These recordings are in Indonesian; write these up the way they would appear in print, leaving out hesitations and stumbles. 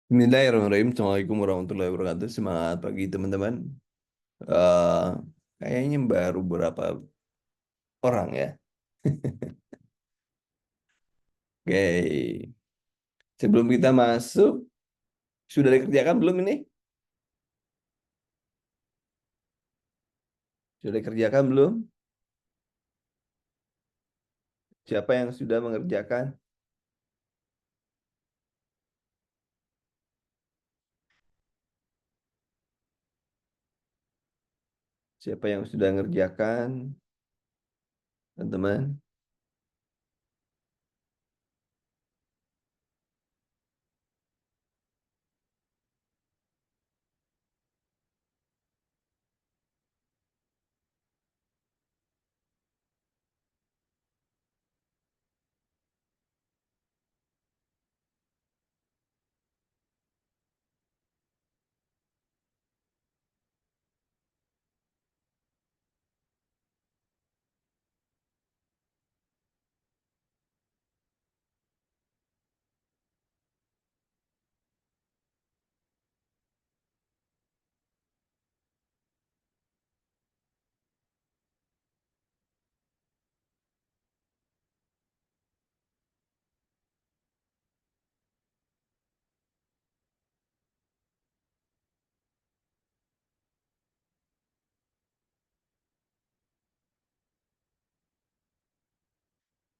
Bismillahirrahmanirrahim. Assalamualaikum warahmatullahi wabarakatuh. Semangat pagi teman-teman. Eh, Kayaknya baru beberapa orang ya. Oke. Sebelum kita masuk, sudah dikerjakan belum ini? Sudah dikerjakan belum? Siapa yang sudah mengerjakan? Siapa yang sudah mengerjakan, teman-teman?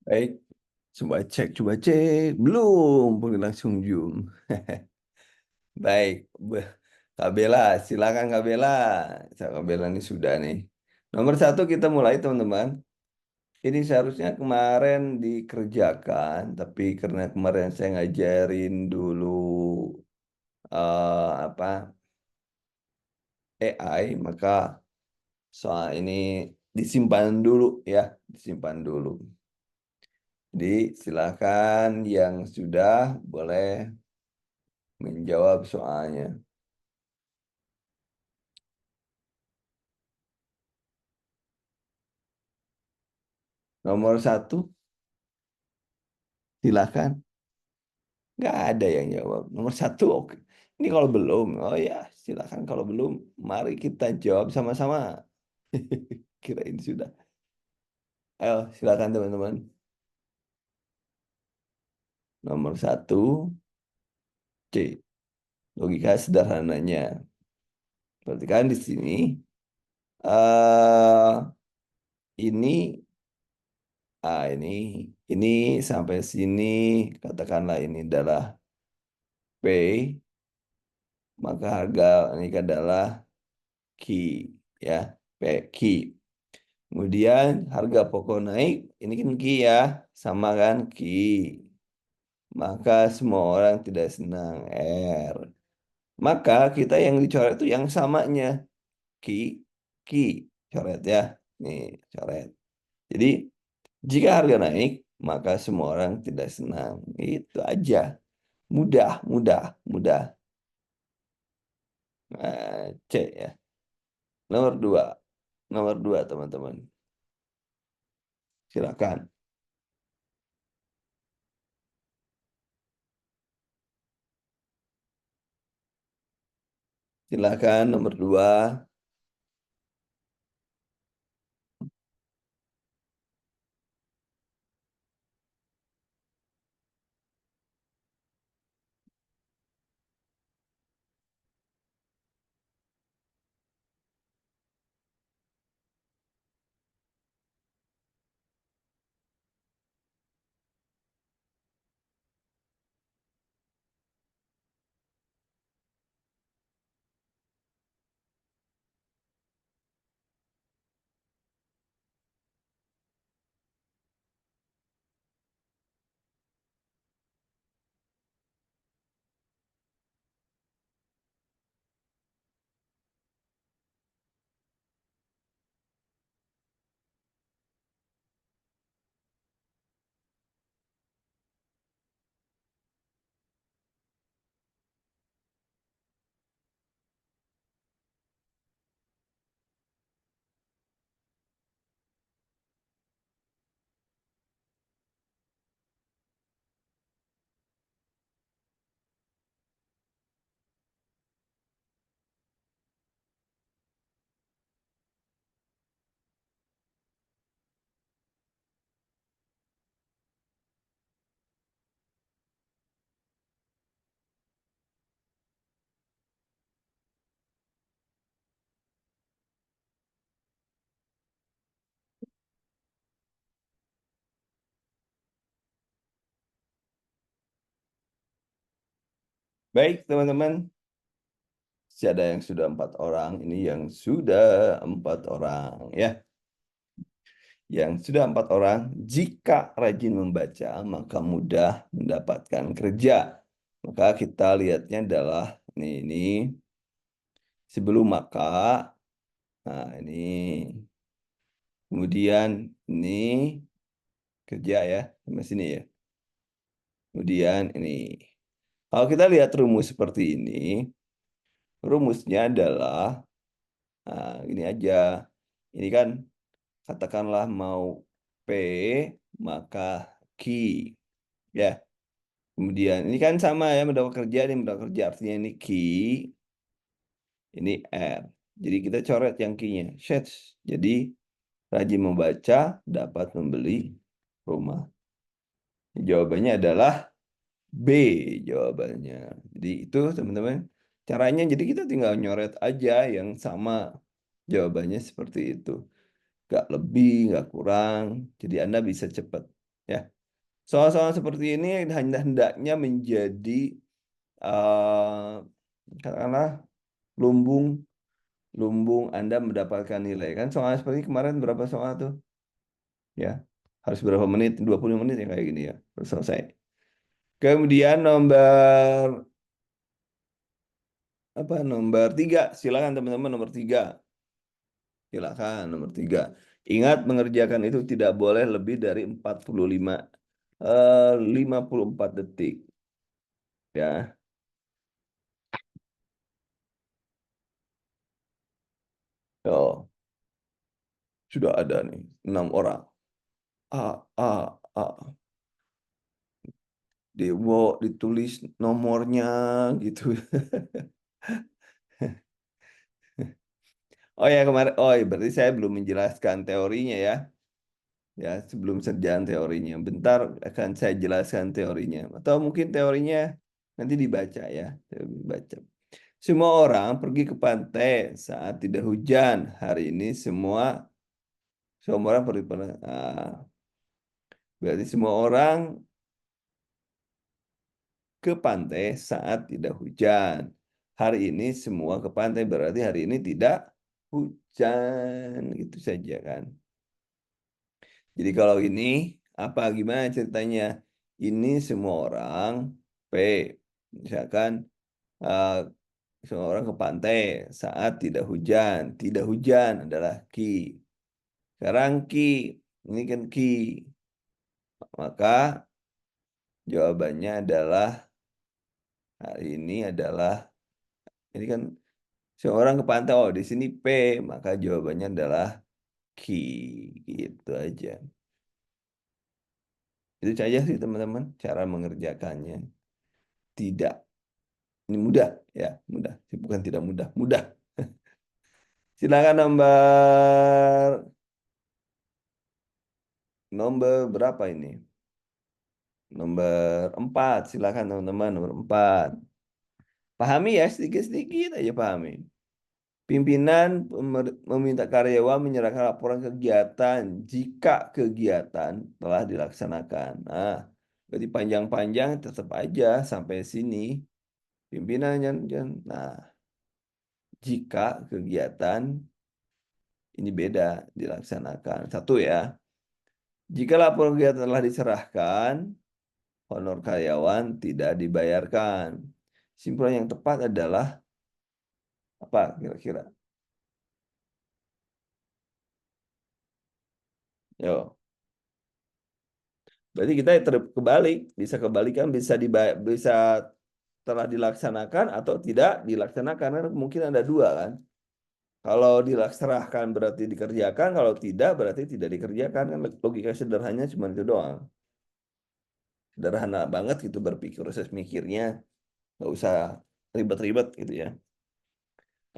Baik, coba cek. Belum, boleh langsung Zoom. Baik, Kak Bella, silakan Kak Bella. Kak Bella ini sudah nih. Nomor satu kita mulai teman-teman. Ini seharusnya kemarin dikerjakan, tapi karena kemarin saya ngajarin dulu apa AI, maka soal ini disimpan dulu ya, disimpan dulu. Jadi silakan yang sudah boleh menjawab soalnya. Nomor satu, silakan. Nggak ada yang jawab. Nomor satu, oke. Ini kalau belum, oh ya silakan kalau belum, mari kita jawab sama-sama. Kirain sudah. Ayo, silakan teman-teman. Nomor satu, C. Logika sederhananya. Berarti kan di sini, eh ini, ini sampai sini, katakanlah ini adalah P, maka harga ini adalah Q, ya, P, Q. Kemudian harga pokok naik, ini kan Q ya, sama kan Q. Maka semua orang tidak senang R. Maka kita yang dicoret itu yang samanya. Ki, ki, coret ya. Nih, coret. Jadi, jika harga naik, maka semua orang tidak senang. Itu aja. Mudah, mudah, mudah. Nah, C ya. Nomor dua. Nomor dua, teman-teman. Silakan. Silakan nomor dua. Baik, teman-teman. Ada yang sudah 4 orang, ini yang sudah 4 orang, ya. Yang sudah 4 orang, jika rajin membaca, maka mudah mendapatkan kerja. Maka kita lihatnya adalah ini sebelum maka. Nah, ini. Kemudian ini kerja ya, sampai sini ya. Kemudian ini. Kalau kita lihat rumus seperti ini, rumusnya adalah ini aja. Ini kan katakanlah mau P maka Q ya. Kemudian ini kan sama ya, mendapat kerja ini mendapat kerja, artinya ini Q, ini R. Jadi kita coret yang Q-nya. Jadi rajin membaca dapat membeli rumah. Jawabannya adalah B jawabannya. Jadi itu teman-teman caranya. Jadi kita tinggal nyoret aja yang sama, jawabannya seperti itu. Gak lebih, gak kurang. Jadi Anda bisa cepat. Ya. Soal-soal seperti ini hendaknya menjadi katakanlah lumbung lumbung Anda mendapatkan nilai. Kan soal seperti kemarin berapa soal tuh? Ya. Harus berapa menit? 20 menit ya kayak gini ya. Terus selesai. Kemudian nomor 3. Silakan teman-teman, nomor 3. Silakan nomor 3. Ingat, mengerjakan itu tidak boleh lebih dari 54 detik. Ya. Oh, sudah ada nih 6 orang. A, A, A. Dewo ditulis nomornya gitu. Oh ya kemarin, oh ya, berarti saya belum menjelaskan teorinya ya. Ya, sebelum serjaan teorinya. Bentar akan saya jelaskan teorinya. Atau mungkin teorinya nanti dibaca ya. Dibaca. Semua orang pergi ke pantai saat tidak hujan. Hari ini semua orang pergi ke pantai. Berarti semua orang ke pantai saat tidak hujan. Hari ini semua ke pantai, berarti hari ini tidak hujan. Itu saja kan. Jadi kalau ini apa gimana ceritanya? Ini semua orang P. Misalkan eh, semua orang ke pantai saat tidak hujan. Tidak hujan adalah Ki. Sekarang Ki, ini kan Ki. Maka jawabannya adalah hari ini adalah ini kan seorang ke pantai. Oh, di sini P, maka jawabannya adalah Ki. Gitu aja. Itu saja sih teman-teman cara mengerjakannya. Tidak. Ini mudah ya, mudah. Bukan tidak mudah, mudah. Silakan nomor berapa ini? Nomor 4. Silakan teman-teman, nomor 4. Pahami ya, sedikit-sedikit aja pahami. Pimpinan meminta karyawan menyerahkan laporan kegiatan jika kegiatan telah dilaksanakan. Nah, berarti panjang-panjang tetap aja sampai sini. Pimpinan nah, jika kegiatan ini beda dilaksanakan. Satu ya. Jika laporan kegiatan telah diserahkan, honor karyawan tidak dibayarkan. Simpulan yang tepat adalah apa kira-kira? Yo. Berarti kita kebalik, bisa kebalikan, bisa telah dilaksanakan atau tidak dilaksanakan. Karena mungkin ada dua kan. Kalau dilaksanakan berarti dikerjakan, kalau tidak berarti tidak dikerjakan. Kan logika sederhananya cuma itu doang. Sederhana banget gitu berpikir, proses mikirnya. Nggak usah ribet-ribet gitu ya.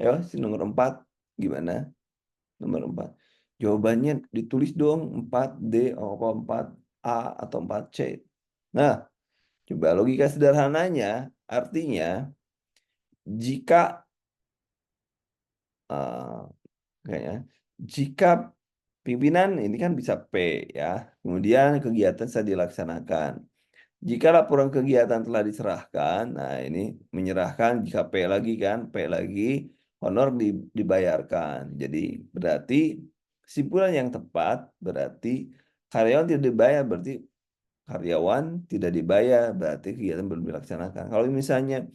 Ayo, si nomor 4 gimana? Nomor 4. Jawabannya ditulis dong 4D atau 4A atau 4C. Nah, coba logika sederhananya artinya jika eh, kayaknya jika pimpinan ini kan bisa P ya. Kemudian kegiatan saya dilaksanakan. Jika laporan kegiatan telah diserahkan, nah ini menyerahkan jika P lagi kan, P lagi honor dibayarkan. Jadi berarti kesimpulan yang tepat berarti karyawan tidak dibayar, berarti karyawan tidak dibayar, berarti kegiatan belum dilaksanakan. Kalau misalnya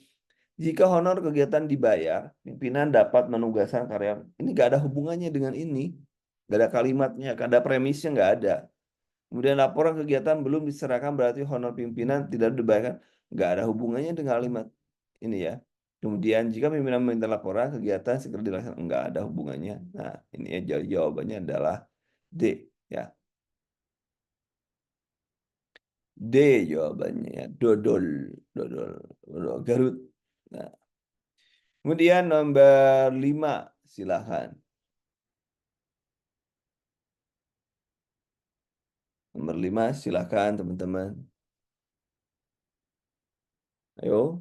jika honor kegiatan dibayar, pimpinan dapat menugaskan karyawan. Ini gak ada hubungannya dengan ini. Gak ada kalimatnya, gak ada premisnya, gak ada. Kemudian laporan kegiatan belum diserahkan berarti honor pimpinan tidak dibayarkan. Nggak ada hubungannya dengan kalimat ini ya. Kemudian jika pimpinan meminta laporan kegiatan segera dilaksanakan. Nggak ada hubungannya. Nah ini ya jawabannya adalah D ya. D jawabannya ya. Dodol. Dodol. Dodol Garut. Nah, kemudian nomor 5. Silahkan. Nomor 5 silahkan teman-teman. Ayo.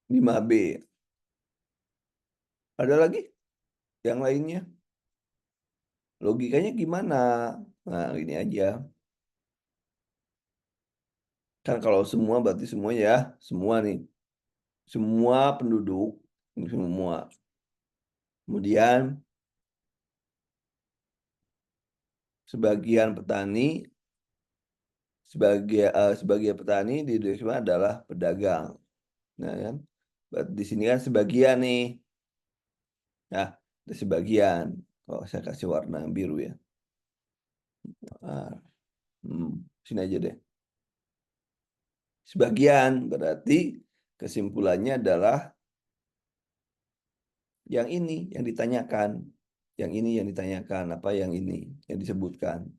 5B. Ada lagi yang lainnya? Logikanya gimana? Nah, ini aja. Kan kalau semua berarti semua ya, semua nih. Semua penduduk, ini semua. Kemudian sebagian petani, sebagian petani di Indonesia adalah pedagang. Nah, kan? Berarti di sini kan sebagian nih. Nah, ada sebagian. Kalau saya kasih warna biru ya. Ah, sini aja deh. Sebagian berarti kesimpulannya adalah yang ini yang ditanyakan. Yang ini yang ditanyakan, apa yang ini yang disebutkan.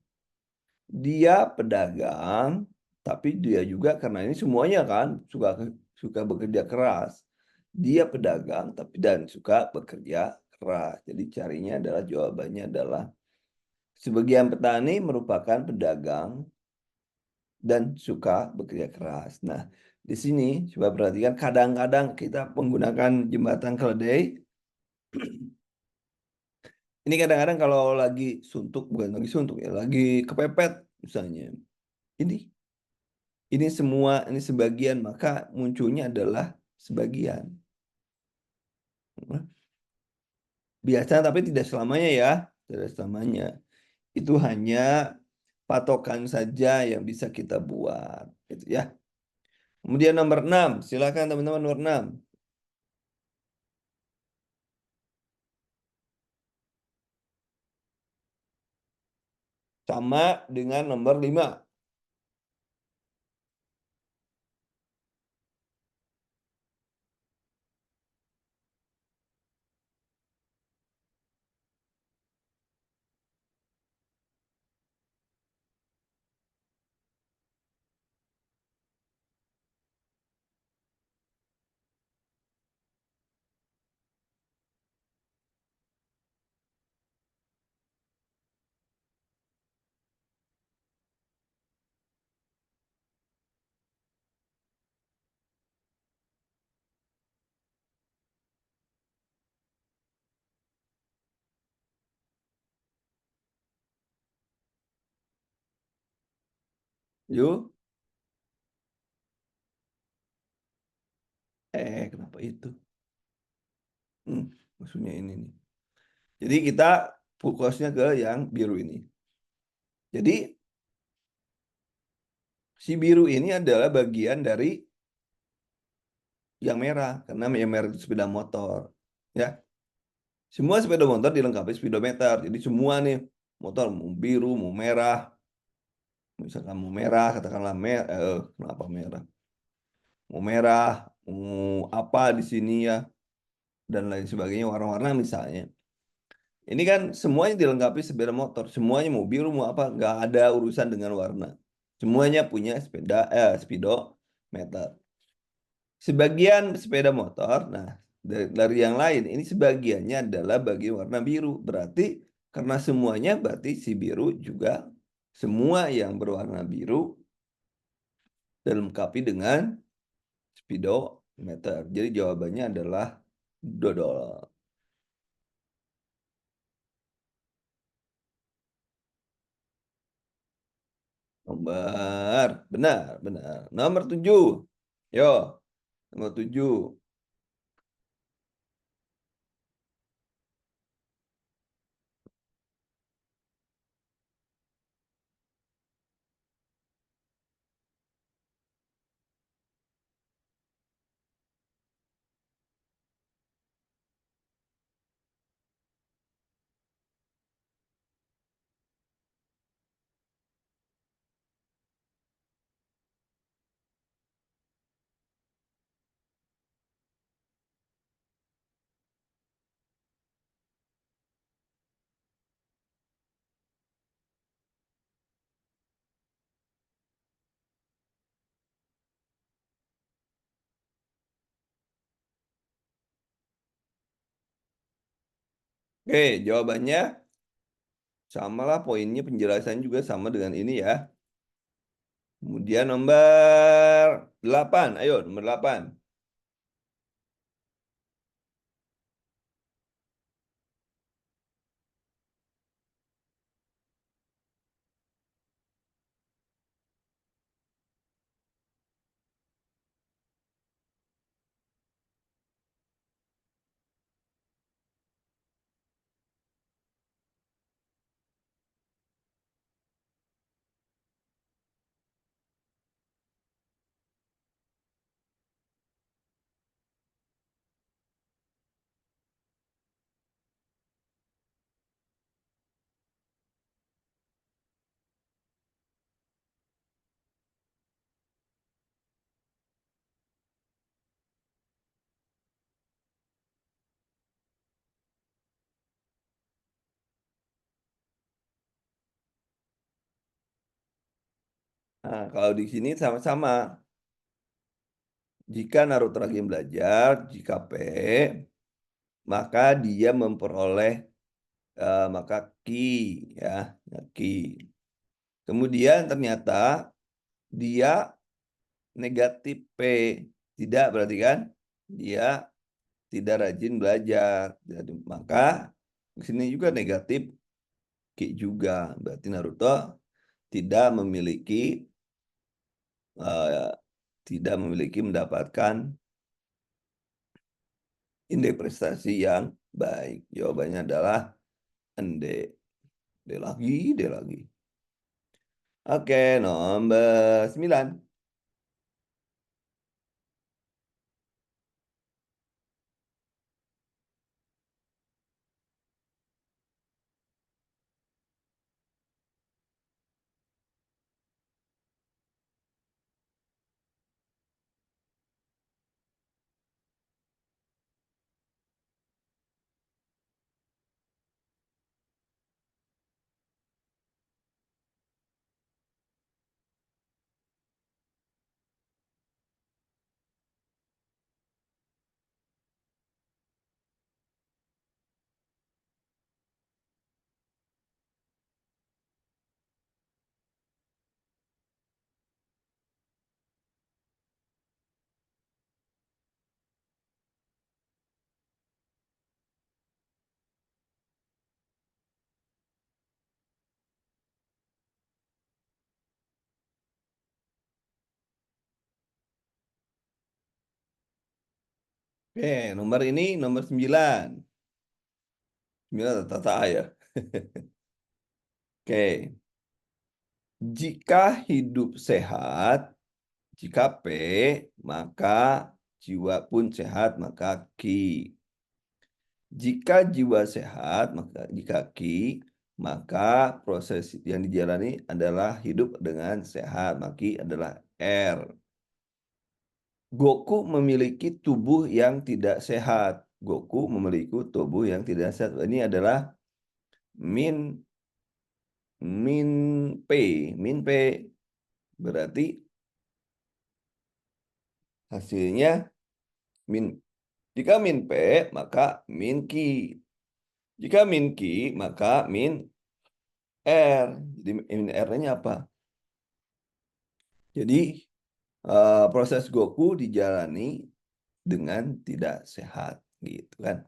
Dia pedagang, tapi dia juga karena ini semuanya kan suka suka bekerja keras. Dia pedagang, tapi dan suka bekerja keras. Jadi carinya adalah jawabannya adalah sebagian petani merupakan pedagang dan suka bekerja keras. Nah, di sini coba perhatikan kadang-kadang kita menggunakan jembatan keledai. Ini kadang-kadang kalau lagi suntuk, bukan lagi suntuk ya, lagi kepepet misalnya. Ini ini sebagian, maka munculnya adalah sebagian. Biasa tapi tidak selamanya ya, tidak selamanya. Itu hanya patokan saja yang bisa kita buat, gitu ya. Kemudian nomor 6, silakan teman-teman nomor 6. Sama dengan nomor 5. Yuk. Kenapa itu? Hmm, maksudnya ini nih. Jadi kita fokusnya ke yang biru ini. Jadi si biru ini adalah bagian dari yang merah karena yang merah itu sepeda motor ya, semua sepeda motor dilengkapi speedometer, jadi semua nih motor mau biru mau merah, misalkan mau merah katakanlah kenapa merah, mau merah mau apa di sini ya dan lain sebagainya warna-warna misalnya, Ini kan semuanya dilengkapi sepeda motor, semuanya mau biru mau apa, nggak ada urusan dengan warna. Semuanya punya speedometer. Sebagian sepeda motor, nah dari yang lain, ini sebagiannya adalah bagian warna biru. Berarti karena semuanya, berarti si biru juga semua yang berwarna biru dilengkapi dengan speedometer. Jadi jawabannya adalah dodol. Benar, benar. Nomor 7. Yo, nomor 7. Oke, jawabannya sama lah, poinnya penjelasan juga sama dengan ini ya. Kemudian nomor 8. Ayo, nomor 8. Nah, kalau di sini sama-sama. Jika Naruto lagi belajar, jika P, maka dia memperoleh maka ki, ya, ki. Kemudian ternyata dia negatif P. Tidak, berarti kan dia tidak rajin belajar. Jadi maka di sini juga negatif ki juga. Berarti Naruto tidak memiliki eh, mendapatkan indeks prestasi yang baik. Jawabannya adalah ND. D lagi, D lagi. Oke, nomor 9. Oke, nomor ini nomor 9. 9 atau tata ya. Oke, jika hidup sehat, jika P, maka jiwa pun sehat, maka Ki. Jika jiwa sehat, maka jika Ki, maka proses yang dijalani adalah hidup dengan sehat, maka adalah R. Goku memiliki tubuh yang tidak sehat. Goku memiliki tubuh yang tidak sehat. Ini adalah min min P, min P berarti hasilnya min. Jika min P, maka min Q. Jika min Q, maka min R. Jadi min R-nya apa? Jadi proses Goku dijalani dengan tidak sehat, gitu kan?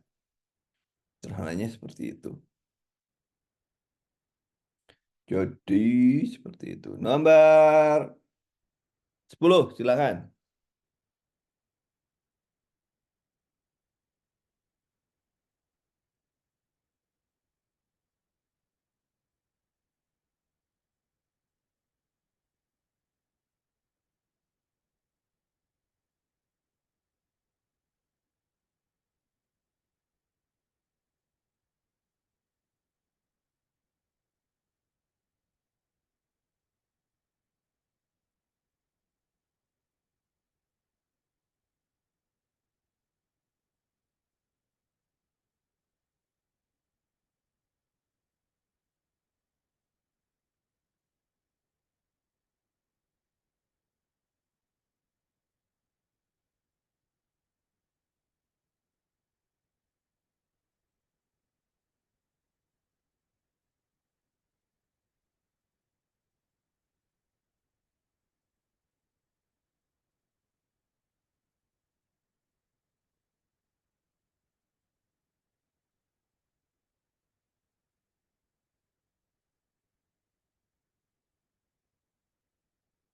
Sederhananya seperti itu. Jadi seperti itu. Nomor 10, silakan.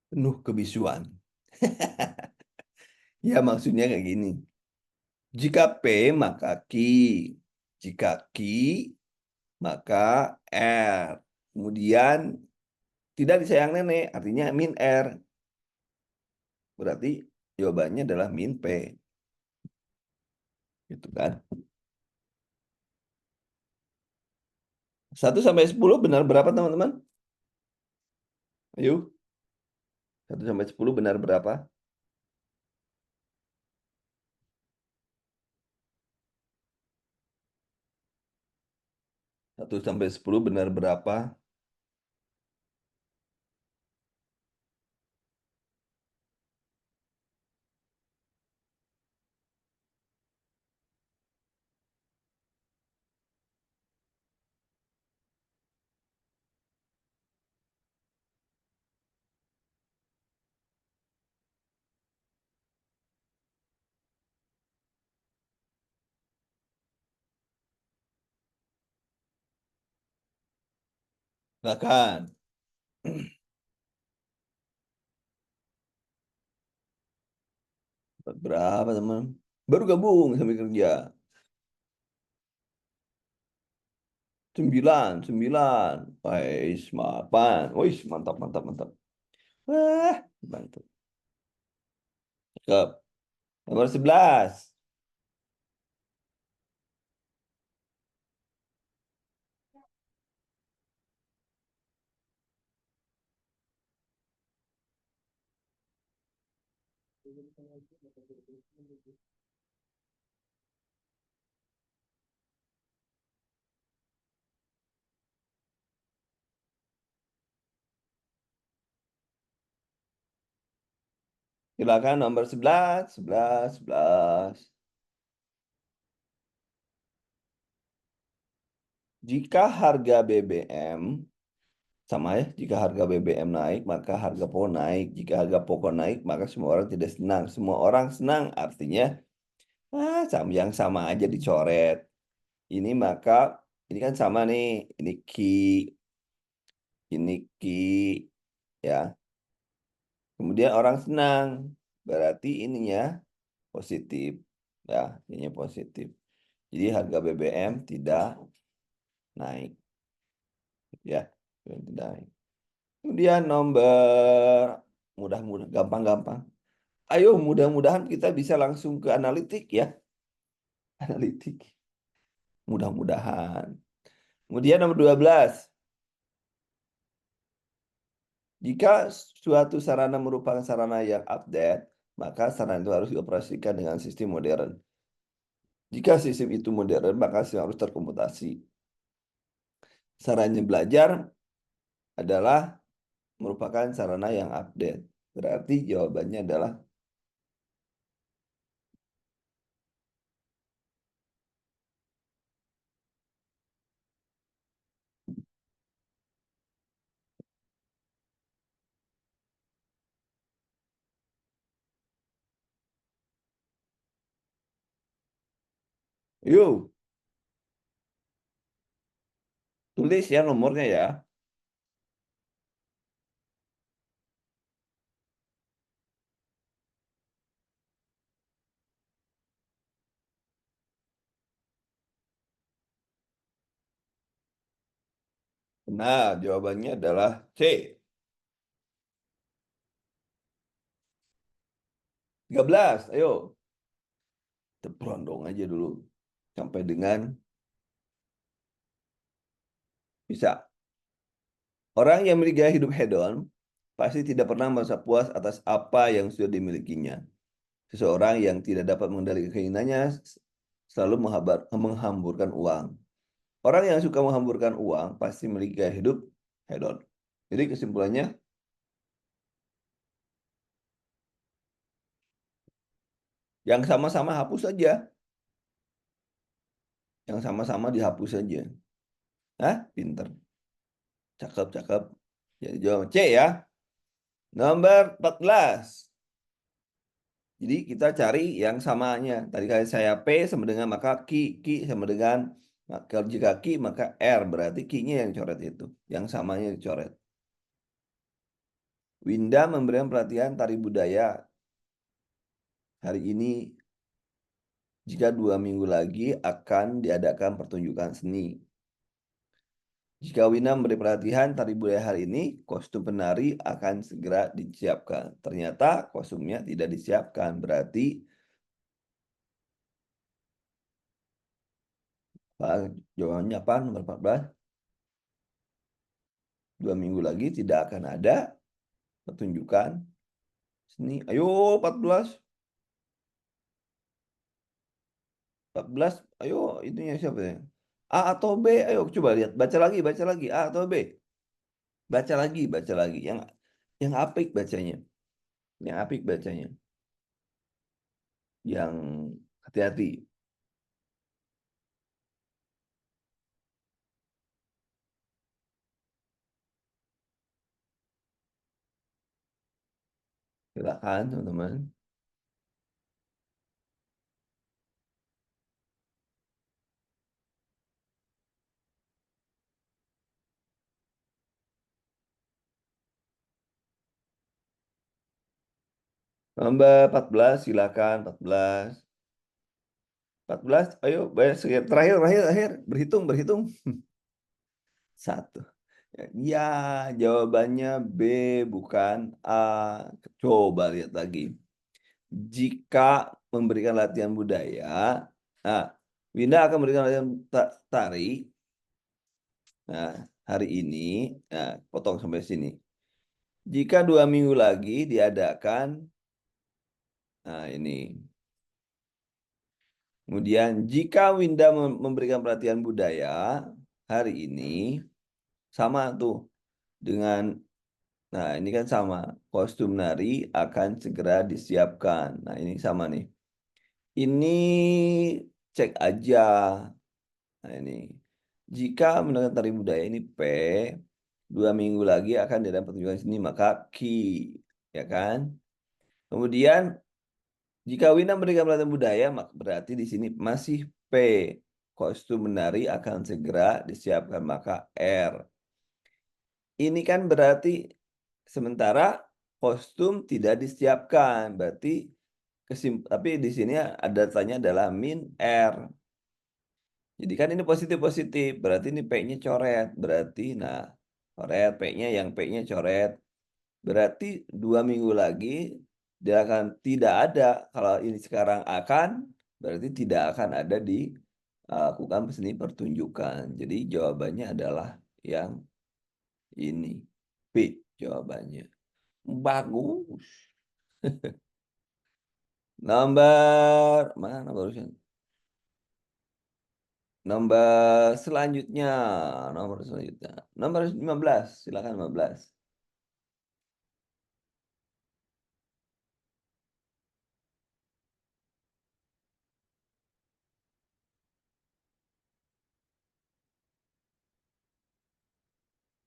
Penuh kebisuan. Ya maksudnya kayak gini. Jika P maka Q. Jika Q maka R. Kemudian tidak disayang nenek, artinya min R. Berarti jawabannya adalah min P. Gitu kan. 1 sampai 10 benar berapa teman-teman? Ayo. 1 sampai 10 benar berapa? 1 sampai 10 benar berapa? Silakan. Berapa teman? Baru gabung sampai kerja. 9, 9. Wais, 8. Wais, mantap, mantap, mantap. Wah, mantap. Cakep. Nomor 11. Silakan nomor 11, 11, 11. Jika harga BBM sama ya, jika harga BBM naik, maka harga pokok naik. Jika harga pokok naik, maka semua orang tidak senang. Semua orang senang, artinya yang sama aja dicoret. Ini maka ini kan sama nih, ini ki, ya. Kemudian orang senang, berarti ininya positif, ya, ininya positif. Jadi harga BBM tidak naik, ya, tidak naik. Kemudian nomor mudah-mudah, gampang-gampang. Ayo, mudah-mudahan kita bisa langsung ke analitik ya, analitik. Mudah-mudahan. Kemudian nomor 12. Jika suatu sarana merupakan sarana yang update, maka sarana itu harus dioperasikan dengan sistem modern. Jika sistem itu modern, maka sistem harus terkomputasi. Sarana belajar adalah merupakan sarana yang update. Berarti jawabannya adalah yuk, tulis ya nomornya ya. Nah, jawabannya adalah C. 13. Ayo, berondong aja dulu. Sampai dengan bisa. Orang yang memiliki gaya hidup hedon pasti tidak pernah merasa puas atas apa yang sudah dimilikinya. Seseorang yang tidak dapat mengendalikan keinginannya selalu menghamburkan uang. Orang yang suka menghamburkan uang pasti memiliki gaya hidup hedon. Jadi kesimpulannya, yang sama-sama hapus saja. Yang sama-sama dihapus saja. Hah? Pinter. Cakep, cakep. Jadi jawab C ya. Nomor 14. Jadi kita cari yang samanya. Tadi kali saya P sama dengan maka Q sama dengan maka jika Q maka R berarti Q-nya yang coret itu. Yang samanya dicoret. Winda memberikan pelatihan tari budaya hari ini. Jika 2 minggu lagi akan diadakan pertunjukan seni. Jika Wina memberi pelatihan tari budaya hari ini, kostum penari akan segera disiapkan. Ternyata kostumnya tidak disiapkan. Berarti jawabannya apa? Nomor 14. 2 minggu lagi tidak akan ada pertunjukan seni. Ayo 14. 14. Ayo itunya siapa ya? A atau B? Ayo coba lihat. Baca lagi, baca lagi. A atau B? Baca lagi, baca lagi. Yang apik bacanya. Yang apik bacanya. Yang hati-hati. Silakan teman-teman. Nomor 14 silakan 14. 14, ayo bayar terakhir terakhir terakhir berhitung berhitung. Satu. Ya, jawabannya B bukan A. Coba lihat lagi. Jika memberikan latihan budaya, nah, Winda akan memberikan latihan tari. Nah, hari ini, nah, potong sampai sini. Jika 2 minggu lagi diadakan, nah ini. Kemudian jika Winda memberikan pelatihan budaya hari ini, sama tuh dengan, nah ini kan sama, kostum nari akan segera disiapkan. Nah ini sama nih. Ini cek aja. Nah ini, jika menggunakan tari budaya ini P, 2 minggu lagi akan diadakan pertunjukan sini maka Q, ya kan? Kemudian jika Wina memberikan pelatihan budaya, maka berarti di sini masih P. Kostum menari akan segera disiapkan, maka R. Ini kan berarti sementara kostum tidak disiapkan, berarti tapi di sini ada tanya adalah min R. Jadi kan ini positif-positif, berarti ini P-nya coret. Berarti, nah, coret P-nya yang P-nya coret. Berarti 2 minggu lagi dia akan tidak ada. Kalau ini sekarang akan, berarti tidak akan ada di lakukan seni pertunjukan. Jadi jawabannya adalah yang ini. B jawabannya. Bagus. Nomor mana barusan? Nomor selanjutnya, nomor selanjutnya. Nomor 15, silakan 15.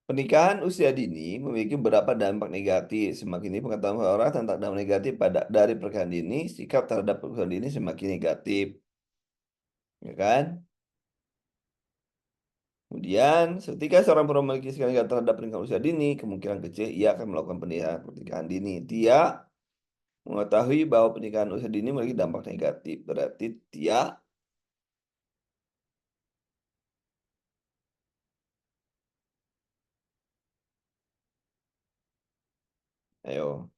Pernikahan usia dini memiliki beberapa dampak negatif. Semakin ini pengetahuan orang tentang dampak negatif dari pernikahan dini, sikap terhadap pernikahan dini semakin negatif, ya kan? Kemudian, ketika seorang perempuan memiliki sikap negatif terhadap pernikahan usia dini, kemungkinan kecil ia akan melakukan pernikahan dini. Dia mengetahui bahwa pernikahan usia dini memiliki dampak negatif. Berarti dia, ayo,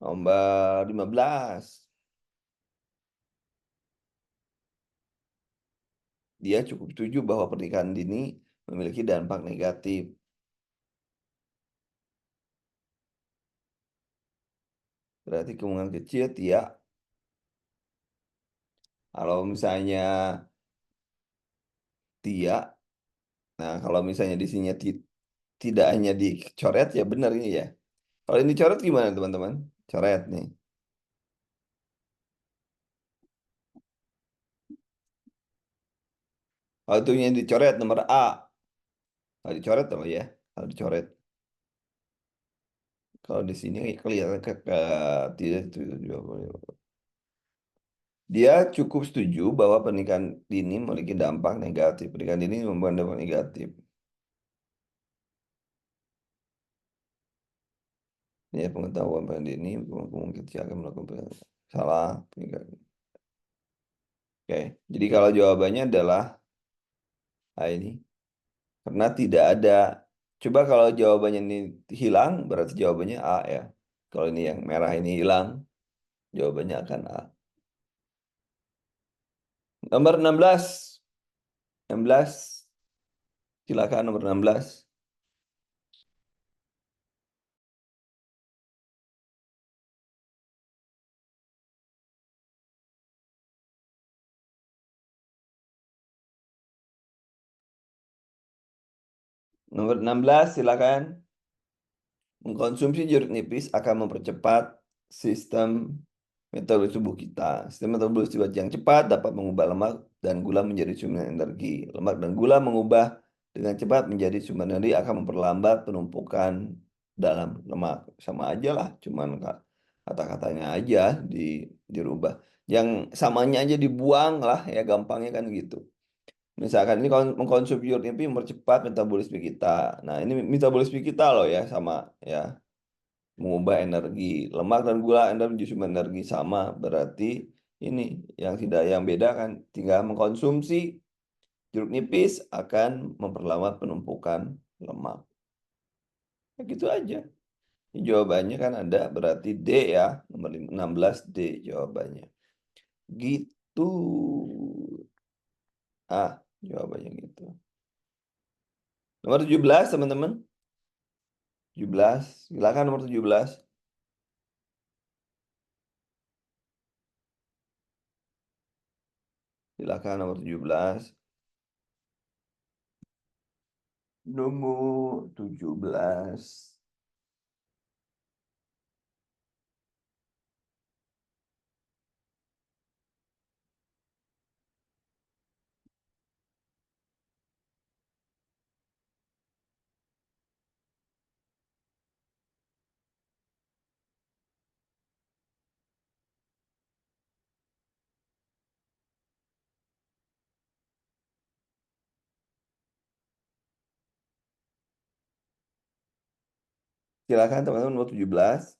nomor 15. Dia cukup setuju bahwa pernikahan dini memiliki dampak negatif. Berarti kemungkinan kecil dia, kalau misalnya dia, nah kalau misalnya di sini tidak hanya dicoret ya benar ini ya. Kalau ini coret gimana teman-teman? Coret nih. Kalau itu yang dicoret nomor A. Kalau dicoret apa ya? Kalau dicoret. Kalau di sini kelihatan tidak setuju. Dia cukup setuju bahwa pernikahan dini memiliki dampak negatif. Pernikahan dini membuat dampak negatif. Ya, pengetahuan pernikahan dini mungkin dia akan melakukan salah pernikahan. Oke, jadi kalau jawabannya adalah A ini. Karena tidak ada. Coba kalau jawabannya ini hilang, berarti jawabannya A ya. Kalau ini yang merah ini hilang, jawabannya akan A. Nomor 16. 16. Silakan nomor 16. Nomor 16 silakan. Mengkonsumsi jeruk nipis akan mempercepat sistem metabolisme tubuh kita. Sistem metabolisme yang cepat dapat mengubah lemak dan gula menjadi sumber energi. Lemak dan gula mengubah dengan cepat menjadi sumber energi akan memperlambat penumpukan dalam lemak. Sama aja lah, cuman kata-katanya aja dirubah. Yang samanya aja dibuang lah ya gampangnya kan gitu. Misalkan ini kalau mengkonsumsi jeruk nipis mempercepat metabolisme kita. Nah, ini metabolisme kita loh ya sama ya mengubah energi lemak dan gula Anda menjadi sumber energi sama berarti ini yang tidak yang beda kan tinggal mengkonsumsi jeruk nipis akan memperlambat penumpukan lemak. Ya, gitu aja. Ini jawabannya kan ada berarti D ya nomor 16 D jawabannya. Gitu. Ah, jawabannya gitu. Nomor 17 teman-teman. 17. Silakan nomor 17. Silakan nomor 17. Nomor 17. Silakan teman-teman nomor 17.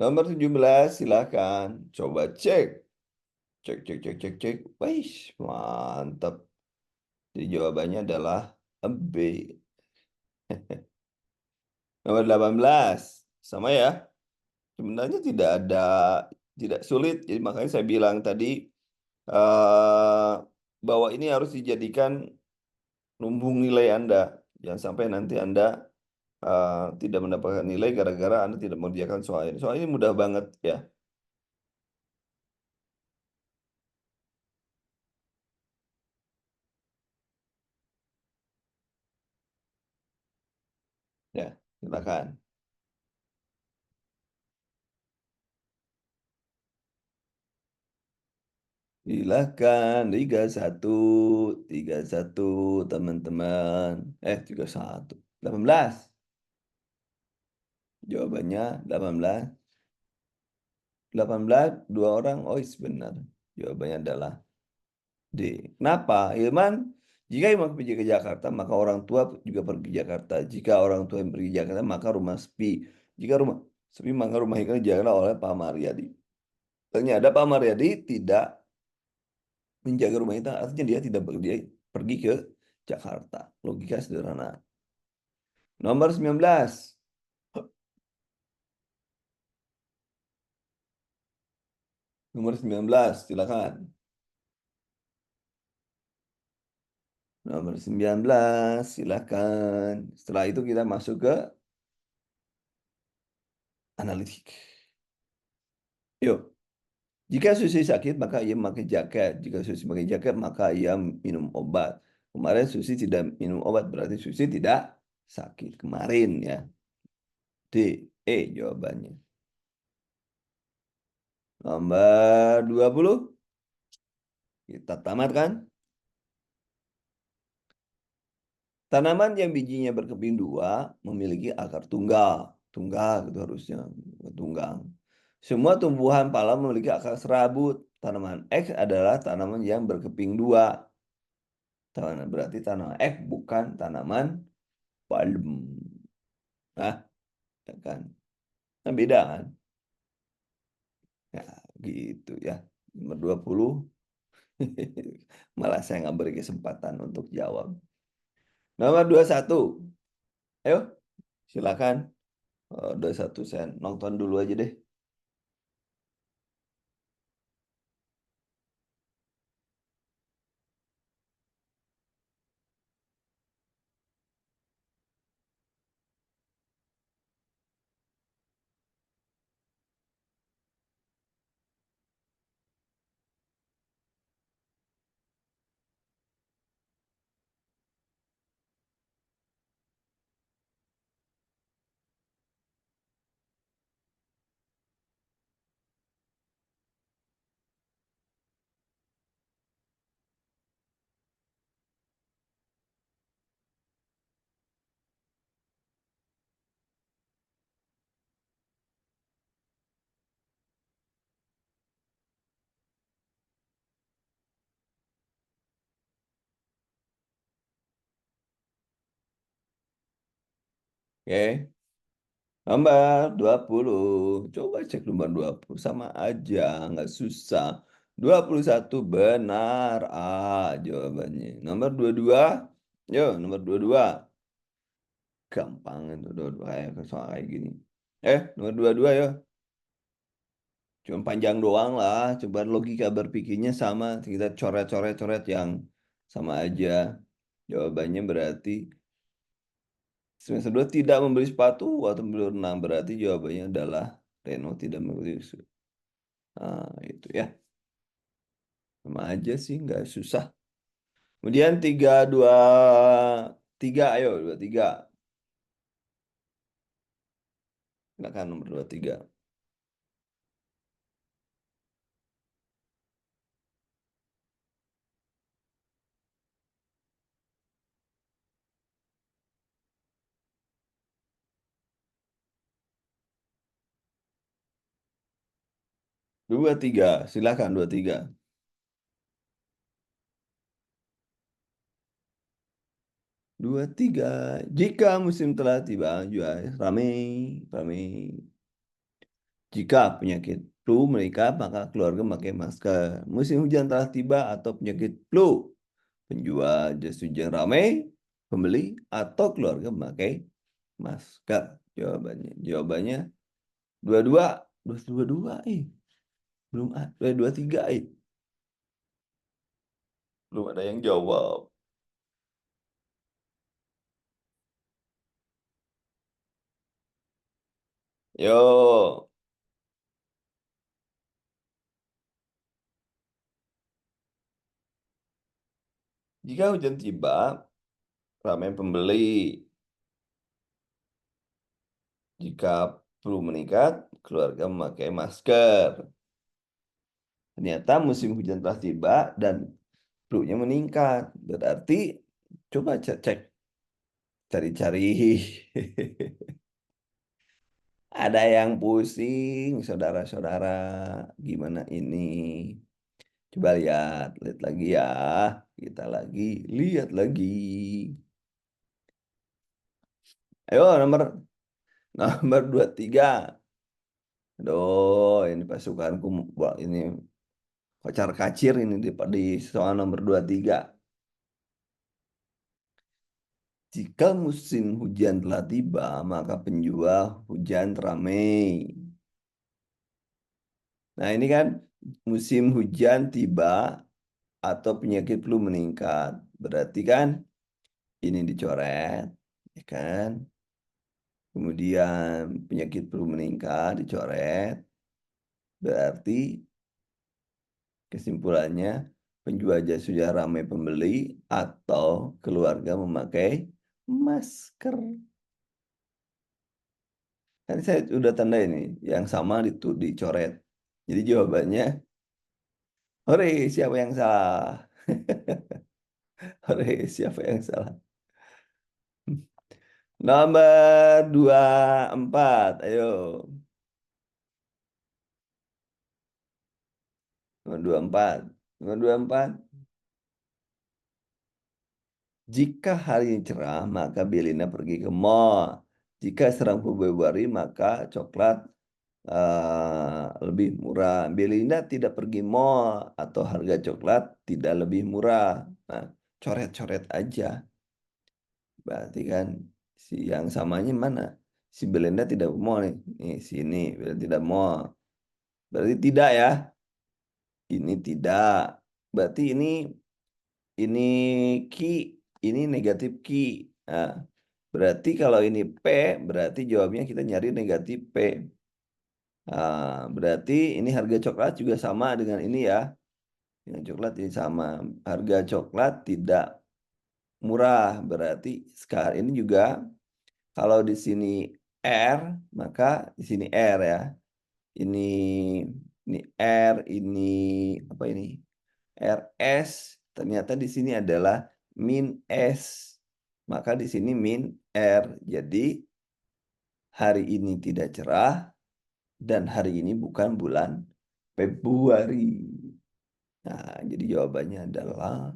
Nomor 17 silakan. Coba cek. Cek, cek, cek, cek, cek. Wih, mantap. Jadi jawabannya adalah B. Nomor 18. Sama ya. Sebenarnya tidak sulit. Jadi makanya saya bilang tadi eh, bahwa ini harus dijadikan lumbung nilai Anda. Jangan sampai nanti Anda tidak mendapatkan nilai gara-gara Anda tidak mengerjakan soal ini. Soal ini mudah banget ya. Ya, silakan. Silakan 31 teman-teman. 31. 18. Jawabannya 18. 18 dua orang. Oh, benar. Jawabannya adalah D. Kenapa? Ilman, jika Ilman pergi ke Jakarta, maka orang tua juga pergi ke Jakarta. Jika orang tua yang pergi ke Jakarta, maka rumah sepi. Jika rumah sepi, maka rumah itu dijaga oleh Pak Maryadi. Ternyata Pak Maryadi tidak menjaga rumah itu, artinya dia tidak pergi ke Jakarta. Logika sederhana. Nomor 19. Nomor 19, silakan. Nomor 19, silakan. Setelah itu kita masuk ke analitik. Yuk. Jika Susi sakit, maka ia memakai jaket. Jika Susi memakai jaket, maka ia minum obat. Kemarin Susi tidak minum obat, berarti Susi tidak sakit. Kemarin ya. D, E jawabannya. Nomor 20. Kita tamatkan. Tanaman yang bijinya berkeping dua memiliki akar tunggal. Tunggal itu harusnya. Tunggang. Semua tumbuhan palem memiliki akar serabut. Tanaman X adalah tanaman yang berkeping dua. Berarti tanaman X bukan tanaman palem. Nah, ya kan? Nah, beda kan? Ya, gitu ya. Nomor 20. Malah saya nggak beri kesempatan untuk jawab. Nomor 21. Ayo, silakan. 21 saya nonton dulu aja deh. Oke. Nomor 20. Coba cek nomor 20. Sama aja, nggak susah. 21 benar. Jawabannya. Nomor 22. Yo, nomor 22. Gampang itu 22 kayak soal kayak gini. Nomor 22 ya. Cuma panjang doang lah. Coba logika berpikirnya sama. Kita coret-coret-coret yang sama aja. Jawabannya berarti semester 2 tidak membeli sepatu atau membeli renang. Berarti jawabannya adalah Reno tidak membeli sepatu. Nah, itu ya. Sama aja sih, nggak susah. Kemudian 3, 2, 3. Ayo, 23. Silakan nomor 23. 23. Silakan 23. 23. Jika musim telah tiba, jual ramai, ramai. Jika penyakit flu meningkat, maka keluarga memakai masker. Musim hujan telah tiba atau penyakit flu Penjual jas hujan ramai, pembeli atau keluarga memakai masker. Jawabannya dua-dua, dua-dua, belum ada, dua tiga, belum ada yang jawab. Yo, jika hujan tiba, ramai pembeli. Jika flu meningkat, keluarga memakai masker. Ternyata musim hujan telah tiba dan flu-nya meningkat. Berarti coba cek, cari-cari. Ada yang pusing, saudara-saudara. Gimana ini? Coba lihat, lihat lagi ya. Kita lagi, lihat lagi. Ayo nomor nomor 23. Aduh, ini pasukanku wah, ini kocar kacir ini di soal nomor 23. Jika musim hujan telah tiba, maka penjual hujan ramai. Nah, ini kan musim hujan tiba atau penyakit flu meningkat. Berarti kan ini dicoret, ya kan? Kemudian penyakit flu meningkat dicoret. Berarti kesimpulannya penjual jas sudah ramai pembeli atau keluarga memakai masker. Kan saya udah tanda ini, yang sama itu dicoret. Jadi jawabannya, hore, siapa yang salah? Hore, siapa yang salah? Nomor 24, ayo. Nomor 24. Nomor 24. Jika hari cerah, maka Belina pergi ke mall. Jika serang Februari, maka coklat lebih murah. Belinda tidak pergi mall atau harga coklat tidak lebih murah. Nah, coret-coret aja. Berarti kan si yang samanya mana? Si Belinda tidak mall nih. Nih sini Belinda tidak mall. Berarti tidak ya. Ini tidak. Berarti ini ki, ini negatif ki. Nah, berarti kalau ini P, berarti jawabnya kita nyari negatif P. Berarti ini harga coklat juga sama dengan ini ya. Dengan coklat ini sama. Harga coklat tidak murah. Berarti sekarang ini juga kalau di sini R, maka di sini R ya. Ini ini R, ini apa ini? RS. Ternyata di sini adalah min S. Maka di sini min R. Jadi hari ini tidak cerah dan hari ini bukan bulan Februari. Nah, jadi jawabannya adalah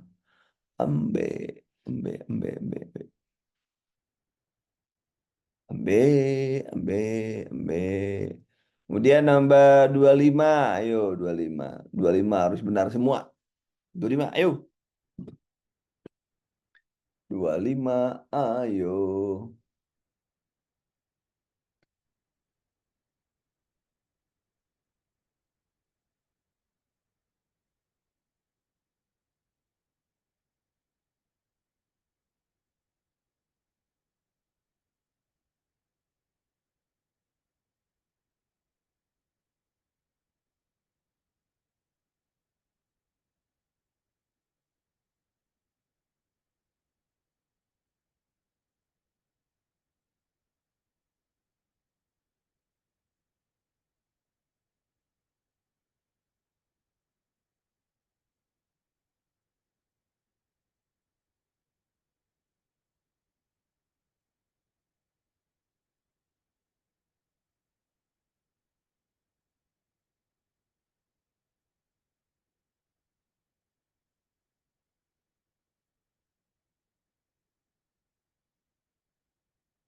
embe, embe, embe, embe, embe, embe, embe, embe. Kemudian nambah 25, ayo 25. 25 harus benar semua. 25, ayo. 25, ayo.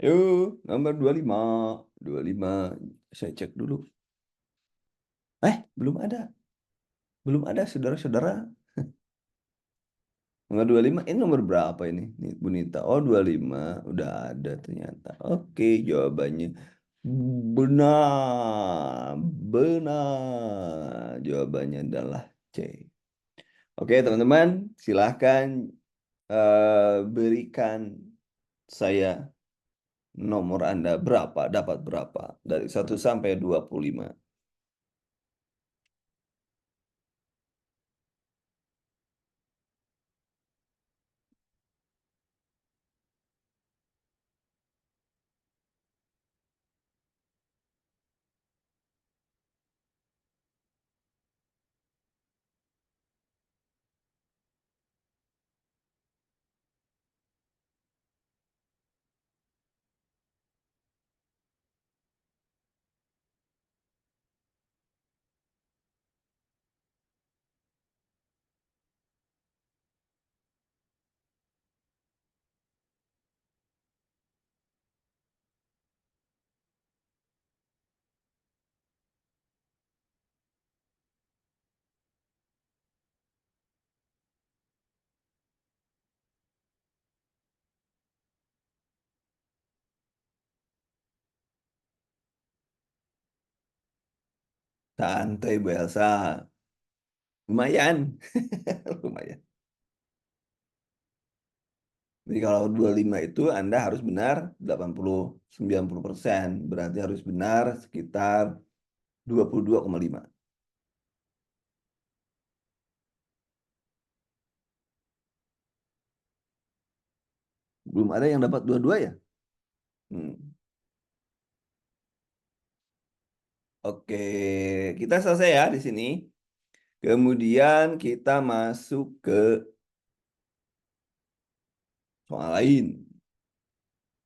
Yuk, nomor 25. 25. Saya cek dulu. Belum ada. Belum ada, saudara-saudara. Nomor 25, ini nomor berapa ini? Nih, Bu Nita. Oh, 25. Udah ada ternyata. Oke, jawabannya benar. Benar. Jawabannya adalah C. Oke, teman-teman, silahkan berikan saya nomor Anda berapa, dapat berapa. Dari 1 sampai 25. Santai, Bu Elsa. Lumayan. Lumayan. Jadi kalau 25 itu Anda harus benar 80-90%. Berarti harus benar sekitar 22,5. Belum ada yang dapat dua-dua ya? Hmm. Oke, kita selesai ya di sini. Kemudian kita masuk ke soal lain.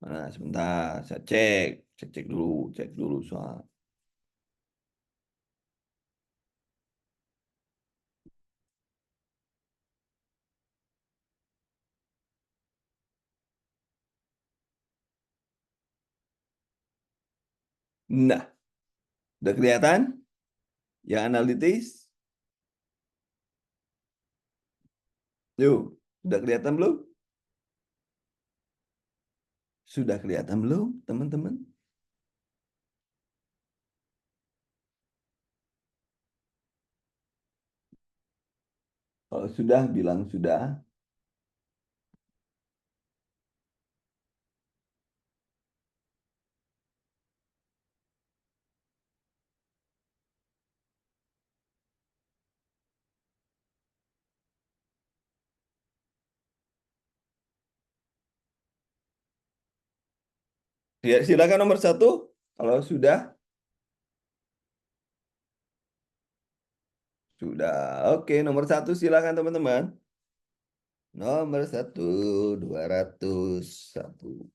Mana sebentar, saya cek. Cek dulu soal. Nah, udah kelihatan? Yang analitis? Yuk, udah kelihatan belum? Sudah kelihatan belum, teman-teman? Kalau sudah, bilang sudah. Ya, silakan nomor satu. Kalau sudah, sudah. Oke, nomor satu silakan teman-teman. Nomor satu, 201.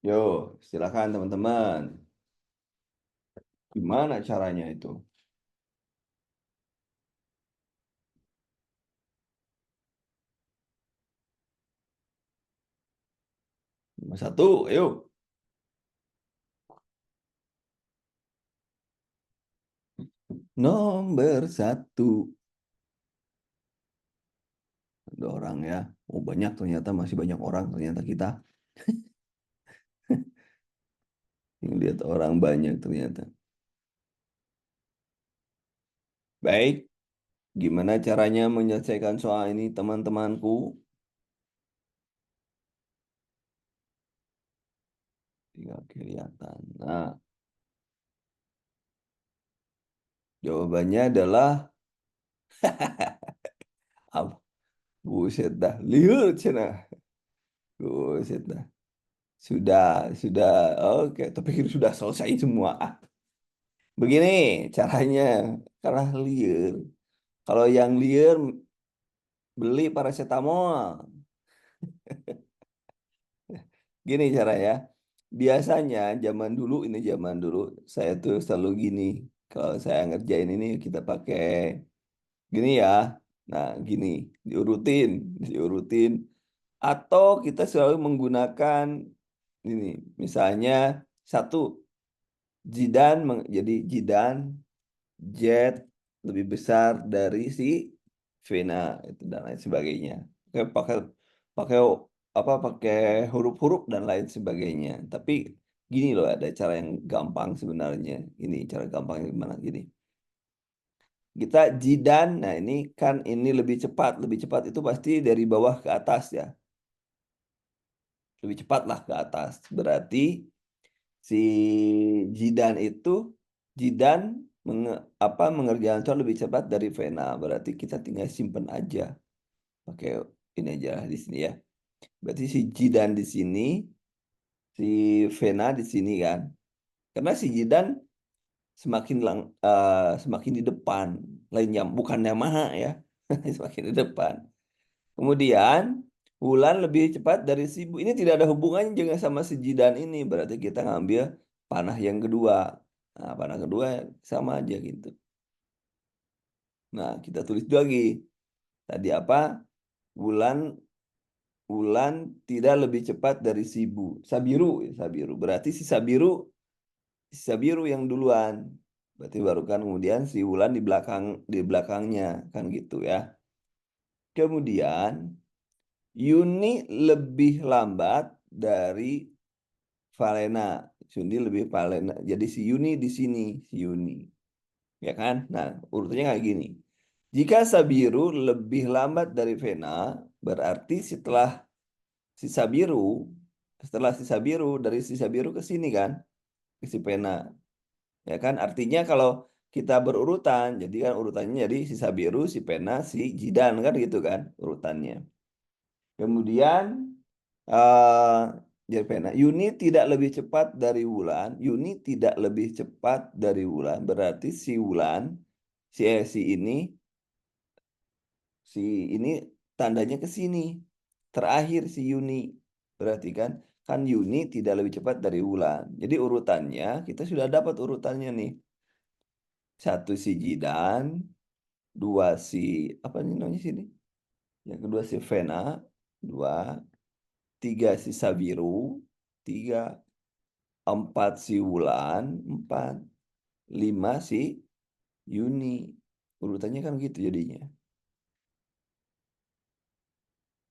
Yo, silakan teman-teman. Gimana caranya itu? Nomor satu, ayo. Nomor satu. Ada orang ya. Oh, banyak ternyata, masih banyak orang ternyata kita. Yang lihat orang banyak ternyata. Baik, gimana caranya menyelesaikan soal ini teman-temanku? Tinggal kelihatan. Nah, jawabannya adalah apa? Buset dah. Lihat cina. Buset dah. Sudah. Oke, tapi sudah selesai semua. Begini caranya. Karena liar. Kalau yang liar beli paracetamol. Gini cara ya. Biasanya zaman dulu saya tuh selalu gini. Kalau saya ngerjain ini kita pakai gini ya. Nah, gini, diurutin. Atau kita selalu menggunakan Ini misalnya satu Jidan jadi Jidan jet lebih besar dari si Vena itu dan lain sebagainya. Oke, pakai pakai pakai huruf-huruf dan lain sebagainya. Tapi gini loh ada cara yang gampang sebenarnya. Ini cara gampangnya gimana gini. Kita jidan, nah ini kan ini lebih cepat. Lebih cepat itu pasti dari bawah ke atas ya. Lebih cepat lah ke atas. Berarti si jidan itu jidan mengerjakan soal lebih cepat dari Vena. Berarti kita tinggal simpen aja. Pakai ini aja di sini ya. Berarti si jidan di sini, si Vena di sini kan. Karena si jidan semakin di depan. Lainnya bukan Yamaha ya. Semakin di depan. Kemudian Wulan lebih cepat dari si Bu. Ini tidak ada hubungannya juga sama si Jidan ini. Berarti kita ngambil panah yang kedua. Nah, panah kedua sama aja gitu. Nah, kita tulis lagi. Tadi apa? Wulan Wulan tidak lebih cepat dari si Bu. Sabiru, Sabiru. Berarti si Sabiru yang duluan. Berarti baru kan kemudian si Wulan di belakangnya kan gitu ya. Kemudian Yuni lebih lambat dari Valena. Yuni lebih Valena. Jadi si Yuni di sini, si Yuni. Ya kan? Nah, urutannya kayak gini. Jika Sabiru lebih lambat dari Vena, berarti si Sabiru, setelah si Sabiru, dari si Sabiru ke sini kan, ke si Vena. Ya kan? Artinya kalau kita berurutan, jadi kan urutannya jadi si Sabiru, si Vena, si Jidan kan gitu kan urutannya. Kemudian eh jadi pena. Yuni tidak lebih cepat dari Wulan. Yuni tidak lebih cepat dari Wulan. Berarti si Wulan, si si ini tandanya ke sini. Terakhir si Yuni. Berarti kan Yuni tidak lebih cepat dari Wulan. Jadi urutannya kita sudah dapat urutannya nih. Satu si Jidan, dua si apa nih namanya sini? Yang kedua si Vena, dua, tiga si Sabiru, tiga, empat si Wulan, empat, lima si Yuni. Urutannya kan gitu jadinya.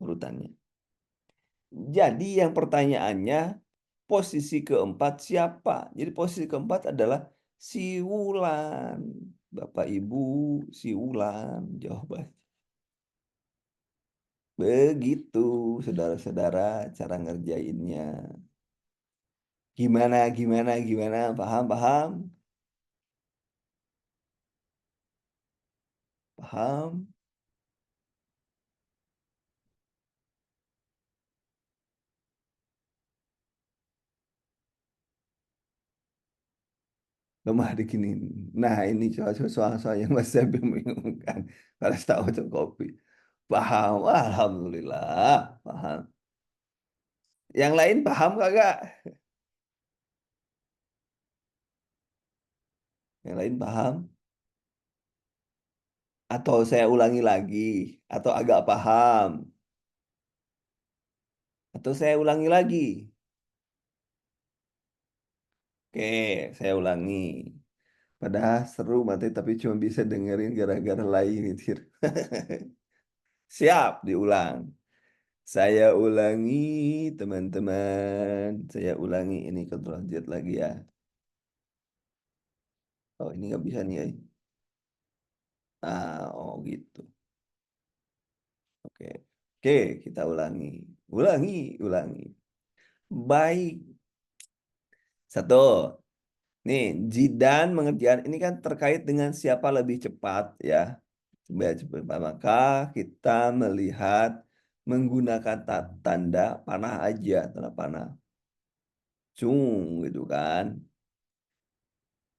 Urutannya. Jadi yang pertanyaannya posisi keempat siapa? Jadi posisi keempat adalah si Wulan. Bapak Ibu, si Wulan. Jawaban. Begitu, saudara-saudara, cara ngerjainnya. Gimana, gimana, gimana? Paham, paham? Paham? Lemah dikinin. Nah, ini soal-soal yang masih saya membingungkan. Kalau tahu itu kopi. Paham, Alhamdulillah. Paham. Yang lain paham kagak? Yang lain paham? Atau saya ulangi lagi? Atau agak paham? Atau saya ulangi lagi? Oke, saya ulangi. Padahal seru mati tapi cuma bisa dengerin gara-gara lain itu. Siap, diulang. Saya ulangi, teman-teman. Saya ulangi ini Ctrl Z lagi ya. Oh, ini nggak bisa nih ya. Oh gitu. Oke. Oke, kita ulangi. Ulangi, ulangi. Baik. Satu. Nih, Jidan mengerjakan ini kan terkait dengan siapa lebih cepat ya. Maka kita melihat menggunakan tanda panah aja, tanda panah. Cung gitu kan.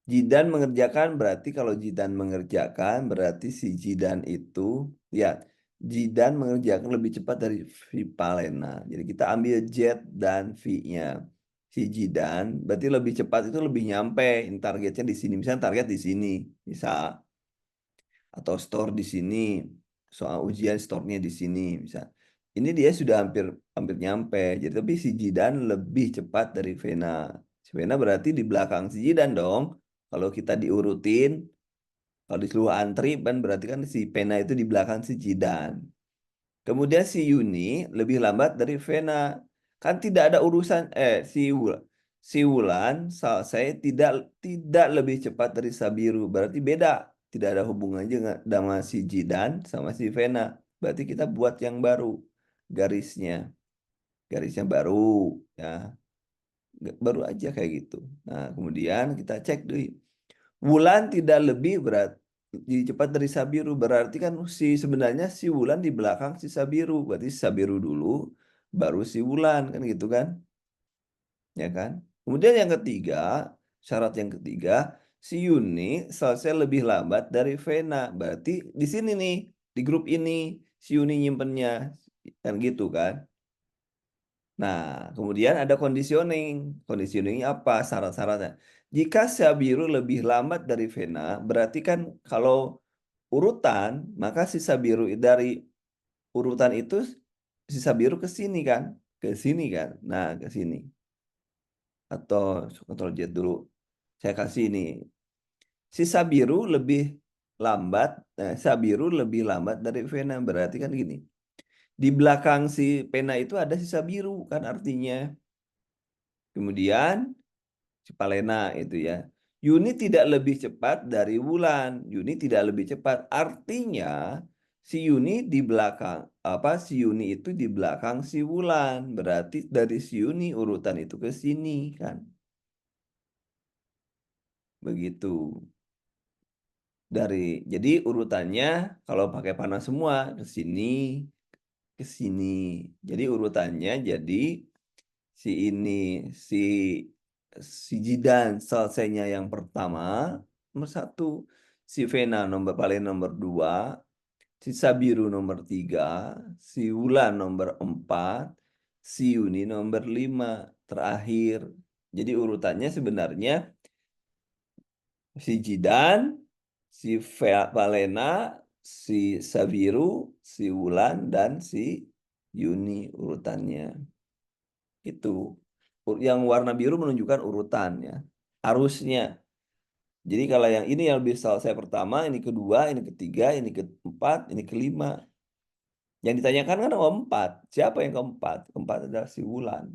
Jidan mengerjakan berarti kalau Jidan mengerjakan berarti si Jidan itu lihat Jidan mengerjakan lebih cepat dari Vipalena. Jadi kita ambil Z dan V-nya. Si Jidan berarti lebih cepat itu lebih nyampe. Ini targetnya di sini. Misalnya target di sini bisa atau store di sini. Soal ujian store-nya di sini bisa. Ini dia sudah hampir hampir nyampe. Jadi tapi si Jidan lebih cepat dari Vena. Si Vena berarti di belakang si Jidan dong. Kalau kita diurutin, kalau di seluruh antri kan berarti kan si Vena itu di belakang si Jidan. Kemudian si Yuni lebih lambat dari Vena. Kan tidak ada urusan si Wulan selesai tidak lebih cepat dari Sabiru. Berarti beda. Tidak ada hubungannya dengan si Jidan sama si Vena. Berarti kita buat yang baru garisnya. Garisnya baru ya. Baru aja kayak gitu. Nah, kemudian kita cek dulu. Wulan tidak lebih berat cepat dari Sabiru berarti kan sebenarnya si Wulan di belakang si Sabiru berarti si Sabiru dulu baru si Wulan kan gitu kan ya kan kemudian yang ketiga syarat yang ketiga si Yuni selesai lebih lambat dari Vena berarti di sini nih di grup ini si Yuni nyimpennya kan gitu kan. Nah, kemudian ada conditioning. Conditioning apa? Syarat-syaratnya. Jika Sabiru lebih lambat dari Vena, berarti kan kalau urutan, maka sisa biru dari urutan itu sisa biru ke sini kan, ke sini kan. Nah, ke sini. Atau Ctrl Z dulu. Saya kasih ini. Sisa biru lebih lambat, sisa biru lebih lambat dari pena. Berarti kan gini. Di belakang si pena itu ada sisa biru kan artinya. Kemudian si Palena itu ya. Yuni tidak lebih cepat dari Wulan. Yuni tidak lebih cepat. Artinya si Yuni di belakang si Yuni itu di belakang si Wulan. Berarti dari si Yuni urutan itu ke sini kan. Begitu. Jadi urutannya kalau pakai panah semua ke sini ke sini. Jadi urutannya jadi si ini si si Jidan selesainya yang pertama nomor satu, si Vena paling nomor dua, si Sabiru nomor tiga, si Wulan nomor empat, si Yuni nomor lima terakhir. Jadi urutannya sebenarnya si Jidan, si Valena, si Sabiru, si Wulan dan si Yuni urutannya. Itu. Yang warna biru menunjukkan urutannya. Arusnya. Jadi kalau yang ini yang lebih selesai pertama, ini kedua, ini ketiga, ini keempat, ini kelima. Yang ditanyakan kan keempat. Siapa yang keempat? Keempat adalah si Wulan.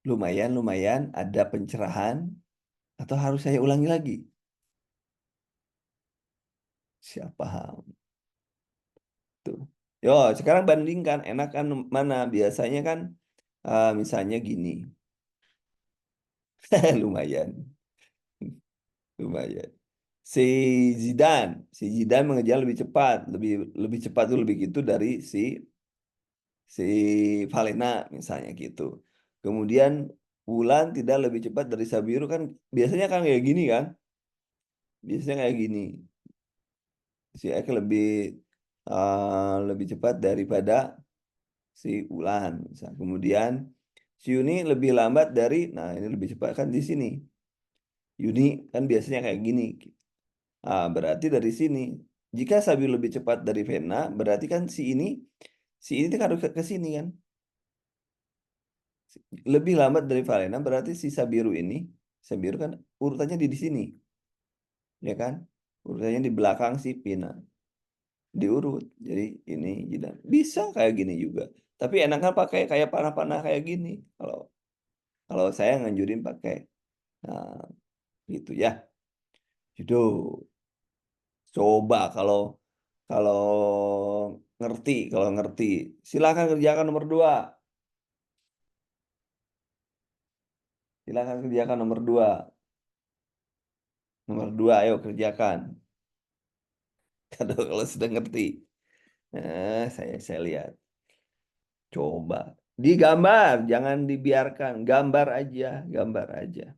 Lumayan, lumayan ada pencerahan. Atau harus saya ulangi lagi? Siapa paham? Tuh. Yo, sekarang bandingkan enakan mana? Biasanya kan misalnya gini. Lumayan. Lumayan. Si si Zidane mengejar lebih cepat, lebih lebih cepat tuh lebih gitu dari si Valena misalnya gitu. Kemudian Wulan tidak lebih cepat dari Sabiru kan biasanya kan kayak gini kan? Biasanya kayak gini. Si Ek lebih cepat daripada si Wulan. Kemudian si Yuni lebih lambat dari, nah ini lebih cepat kan di sini. Yuni kan biasanya kayak gini. Ah, berarti dari sini, jika Sabi lebih cepat dari Vena, berarti kan si ini kan harus ke sini kan. Lebih lambat dari Valena, berarti si Sabiru ini, Sabiru kan urutannya di sini, ya kan? Urutannya di belakang si Pina, diurut. Jadi ini Jidan. Bisa kayak gini juga. Tapi enaknya pakai kayak panah-panah kayak gini. Kalau kalau saya nganjurin pakai, nah, gitu ya. Itu coba kalau kalau ngerti, silakan kerjakan nomor dua. Silakan kerjakan nomor dua. Nomor dua, ayo kerjakan. Kalau sudah ngerti. Saya lihat. Coba. Digambar, jangan dibiarkan. Gambar aja, gambar aja.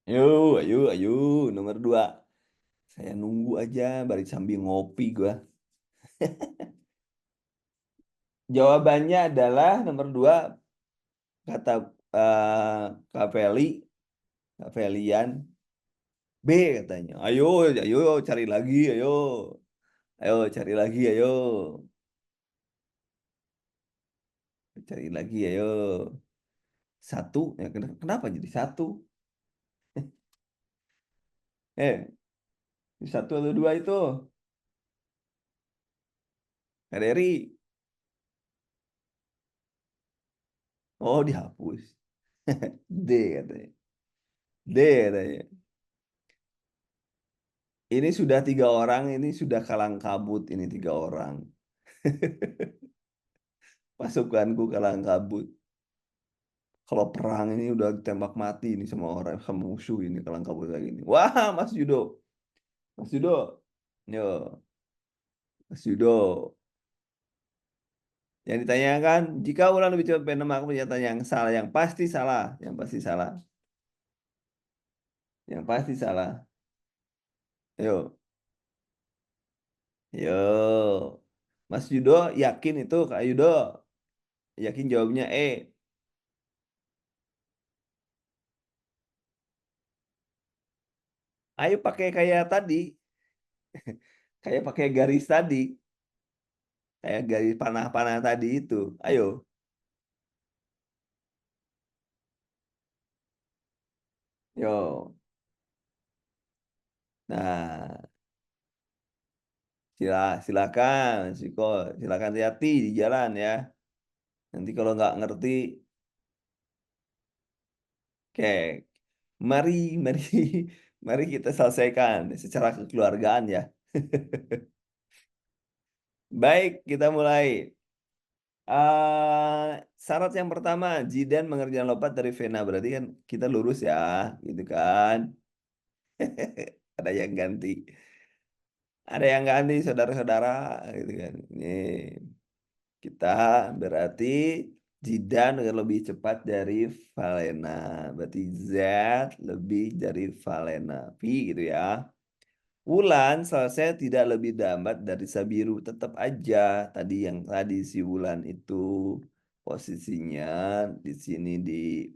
Ayo, ayo, ayo. Nomor dua. Saya nunggu aja, bari sambil ngopi gua. Jawabannya adalah nomor dua, kata Kaveli, Kavelian. B katanya. Ayo, ayo cari lagi, ayo. Ayo cari lagi, ayo. Cari lagi, ayo. Satu, ya kenapa jadi satu? Eh, satu atau dua itu? Kak Dery. Oh, dihapus. D katanya. D katanya. Ini sudah tiga orang, ini sudah kalang kabut, ini tiga orang. Pasukanku kalang kabut. Kalau perang ini udah tembak mati ini sama orang, sama musuh ini kalang kabut lagi ini. Wah, Mas Yudo. Mas Yudo. Yo, Mas Yudo. Yang ditanyakan, jika ulang lebih cepat pada maka pernyataan yang salah, yang pasti salah, yang pasti salah, yang pasti salah. Yo, yo. Mas Yudo yakin itu Kak Yudo? Yakin jawabnya E. Ayo pakai kayak tadi, kayak pakai garis tadi, kayak garis panah-panah tadi itu. Ayo, yo. Nah, silakan, Siko, silakan hati-hati di jalan ya. Nanti kalau nggak ngerti, oke, mari, mari, mari kita selesaikan secara kekeluargaan ya. Baik, kita mulai. Syarat yang pertama, Jidan mengerjakan lompat dari Vena. Berarti kan kita lurus ya, gitu kan. Ada yang ganti. Ada yang ganti, saudara-saudara, gitu kan. Ini kita berarti Jidan lebih cepat dari Valena. Berarti Z lebih dari Valena. V gitu ya. Wulan selesai tidak lebih lambat dari Sabiru. Tetap aja tadi yang tadi si Wulan itu posisinya di sini di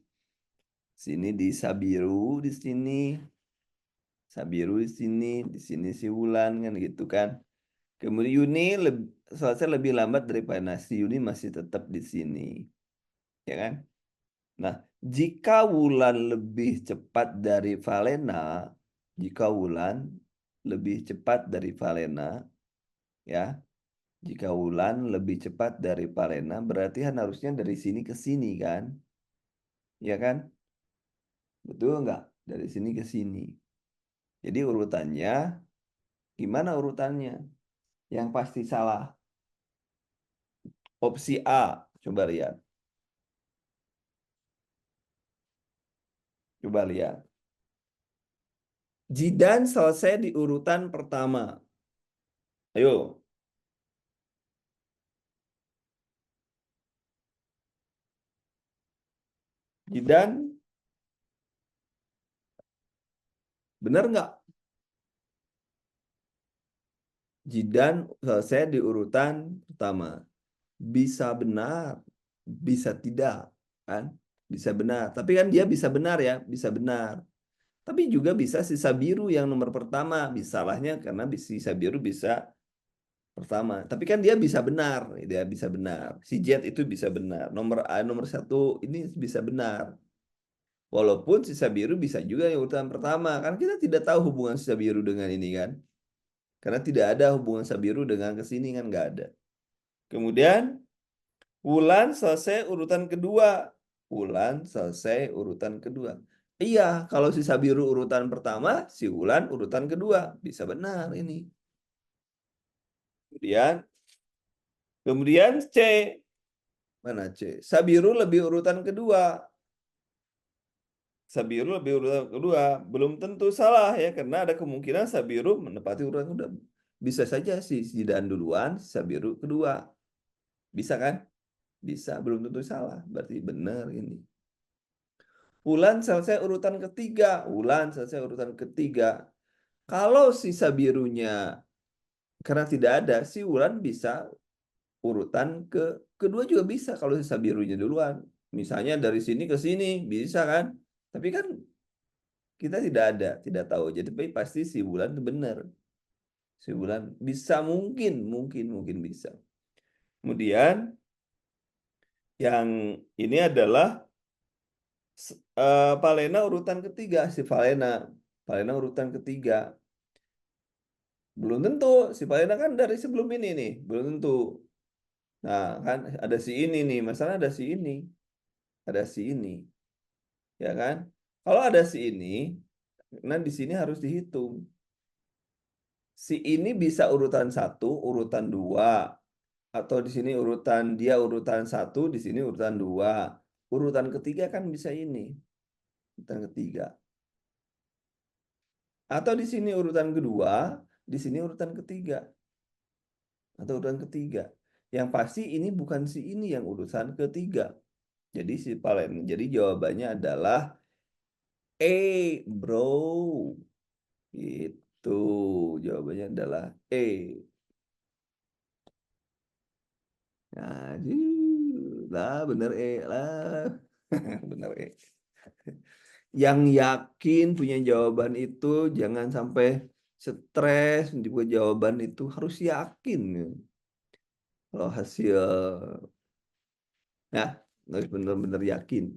Sabiru di sini. Sabiru di sini si Wulan kan gitu kan. Kemudian selesai lebih lambat daripada nasi. Yuni masih tetap di sini, ya kan? Nah, jika Wulan lebih cepat dari Valena, jika Wulan lebih cepat dari Valena, ya, jika Wulan lebih cepat dari Valena, berarti kan harusnya dari sini ke sini kan, ya kan? Betul nggak? Dari sini ke sini. Jadi urutannya, gimana urutannya? Yang pasti salah. Opsi A, coba lihat. Coba lihat. Jidan selesai di urutan pertama. Ayo, Jidan, benar nggak? Jidan selesai di urutan pertama. Bisa benar, bisa tidak, kan? Bisa benar. Tapi kan dia bisa benar ya, bisa benar. Tapi juga bisa sisa biru yang nomor pertama. Bisa salahnya karena sisa biru bisa pertama. Tapi kan dia bisa benar, dia bisa benar. Si Jet itu bisa benar. Nomor A, nomor satu ini bisa benar. Walaupun sisa biru bisa juga yang urutan pertama. Kan kita tidak tahu hubungan sisa biru dengan ini kan. Karena tidak ada hubungan sisa biru dengan kesini kan nggak ada. Kemudian Wulan selesai urutan kedua. Wulan selesai urutan kedua. Iya, kalau sisa biru urutan pertama, si Wulan urutan kedua. Bisa benar ini. Kemudian C. Mana C? Sabiru lebih urutan kedua. Sabiru lebih urutan kedua. Belum tentu salah ya, karena ada kemungkinan Sabiru menepati urutan kedua. Bisa saja si Zidan duluan, Sabiru kedua. Bisa kan? Bisa, belum tentu salah. Berarti benar ini. Wulan selesai urutan ketiga. Wulan selesai urutan ketiga. Kalau sisa birunya karena tidak ada, si Wulan bisa urutan kedua juga bisa kalau sisa birunya duluan. Misalnya dari sini ke sini bisa kan? Tapi kan kita tidak ada, tidak tahu. Jadi tapi pasti si Wulan itu benar. Si Wulan bisa mungkin bisa. Kemudian yang ini adalah Valena urutan ketiga, si Valena. Valena urutan ketiga. Belum tentu, si Valena kan dari sebelum ini nih, belum tentu. Nah, kan ada si ini nih, masalah ada si ini, ada si ini, ya kan? Kalau ada si ini, nah di sini harus dihitung. Si ini bisa urutan satu, urutan dua, atau di sini urutan dia urutan satu, di sini urutan dua. Urutan ketiga kan bisa ini, urutan ketiga. Atau di sini urutan kedua, di sini urutan ketiga, atau urutan ketiga. Yang pasti ini bukan si ini yang urutan ketiga. Jadi si Palen. Jadi jawabannya adalah E, bro. Itu jawabannya adalah E. Nah, lah bener E lah. Bener E. Yang yakin punya jawaban itu jangan sampai stres juga jawaban itu harus yakin. Kalau hasil ya harus benar-benar yakin.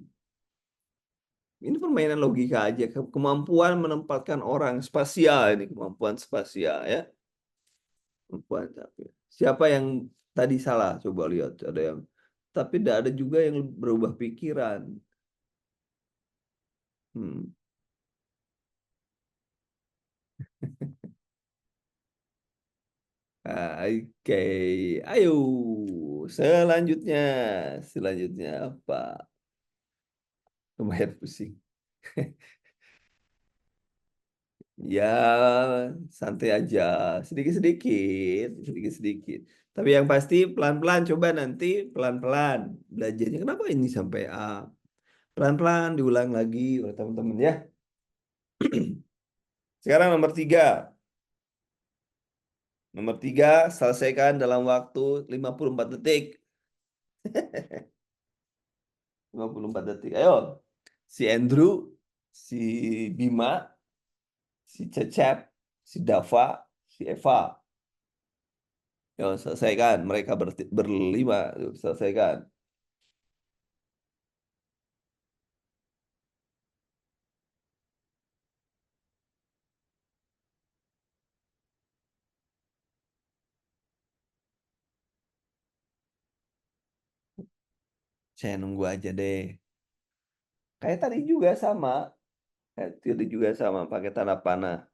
Ini permainan logika aja. Kemampuan menempatkan orang spasial ini kemampuan spasial ya. Kemampuan siapa yang tadi salah? Coba lihat ada yang tapi tidak ada juga yang berubah pikiran. Hmm. Oke, ayo selanjutnya, selanjutnya apa? Lumayan pusing. Ya, santai aja, sedikit-sedikit, sedikit-sedikit. Tapi yang pasti pelan-pelan, coba nanti pelan-pelan belajarnya. Kenapa ini sampai A? Pelan-pelan diulang lagi oleh teman-teman ya. Sekarang nomor tiga. Nomor tiga, selesaikan dalam waktu 54 detik. 54 detik. Ayo, si Andrew, si Bima, si Cecep, si Dava, si Eva. Yo, selesaikan. Mereka berlima. Yuk, selesaikan. Saya nunggu aja deh. Kayak tadi juga sama. Kayak tadi juga sama pakai tanda panah.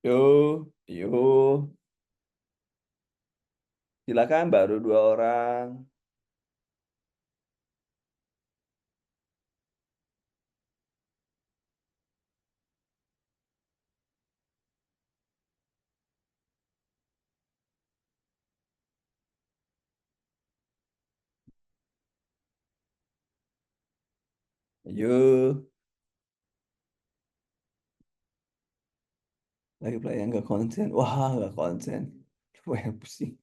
Yuk, yuk. Silakan baru dua orang. Yuk. Lagi pelayan nggak konsen. Wah, nggak konsen. Wah, yang pusing.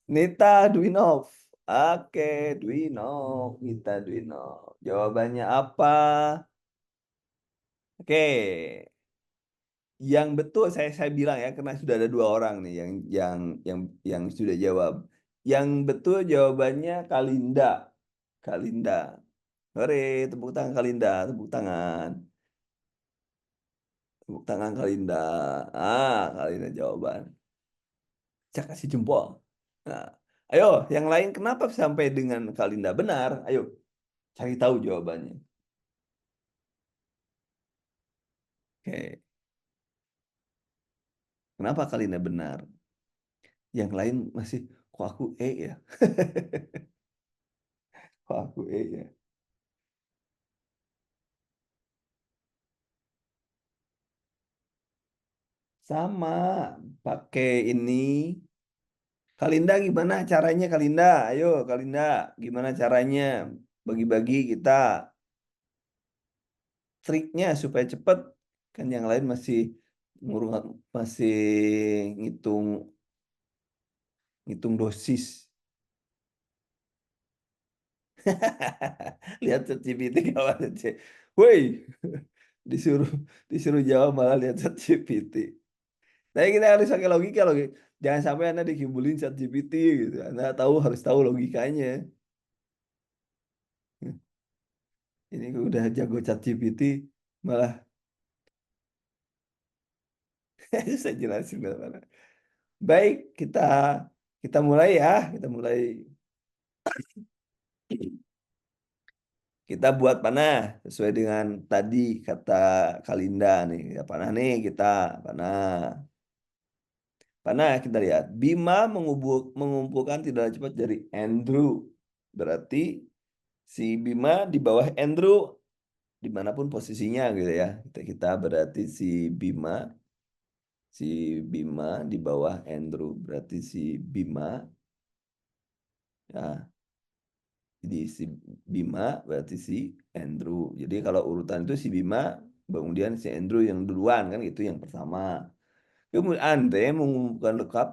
Nita Dwinov. Oke, Dwino, kita Dwino. Jawabannya apa? Oke, yang betul saya bilang ya karena sudah ada dua orang nih yang yang sudah jawab. Yang betul jawabannya Kalinda. Kalinda. Hore, tepuk tangan Kalinda, tepuk tangan. Tepuk tangan Kalinda. Kalinda jawaban. Saya kasih jempol. Nah, ayo, yang lain kenapa sampai dengan Kalinda benar? Ayo, cari tahu jawabannya. Oke, kenapa Kalinda benar? Yang lain masih, kok aku ya? Kok aku ya? Sama, pakai ini. Kalinda gimana caranya Kalinda? Ayo Kalinda, gimana caranya? Bagi-bagi kita triknya supaya cepet. Kan yang lain masih ngurung masih ngitung ngitung dosis. Lihat ChatGPT kawan aja. Woi, disuruh disuruh jawab malah lihat ChatGPT. Tapi kita harus pakai logika loh. Jangan sampai Anda dikibulin ChatGPT gitu. Anda harus tahu logikanya. Ini udah jago ChatGPT malah saya jelasin mana. Baik, kita mulai ya. Kita mulai. Kita buat panah sesuai dengan tadi kata Kalinda nih. Ya, panah nih kita panah. Panah kita lihat. Bima mengumpulkan tidak cepat dari Andrew. Berarti si Bima di bawah Andrew dimanapun posisinya gitu ya. Kita berarti si Bima di bawah Andrew. Berarti si Bima ya di si Bima berarti si Andrew. Jadi kalau urutan itu si Bima, kemudian si Andrew yang duluan kan itu yang pertama. Kemudian Andre mengumumkan lengkap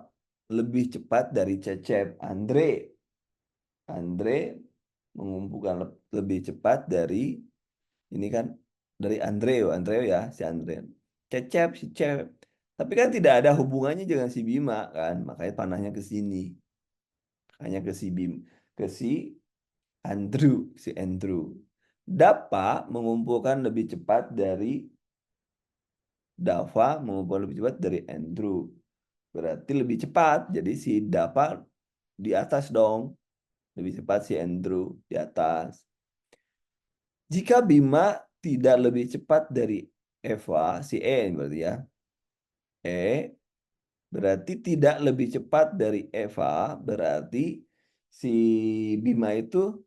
lebih cepat dari Cecep. Andre mengumpulkan lebih cepat dari ini kan dari Andreo ya si Andre. Cecep si Cep. Tapi kan tidak ada hubungannya dengan si Bima kan, makanya panahnya ke sini. Hanya ke si ke si Andrew. Dapat mengumpulkan lebih cepat dari Dava mengumpulkan lebih cepat dari Andrew. Berarti lebih cepat. Jadi si Dava di atas dong. Lebih cepat si Andrew di atas. Jika Bima tidak lebih cepat dari Eva, si berarti ya. E berarti tidak lebih cepat dari Eva, berarti si Bima itu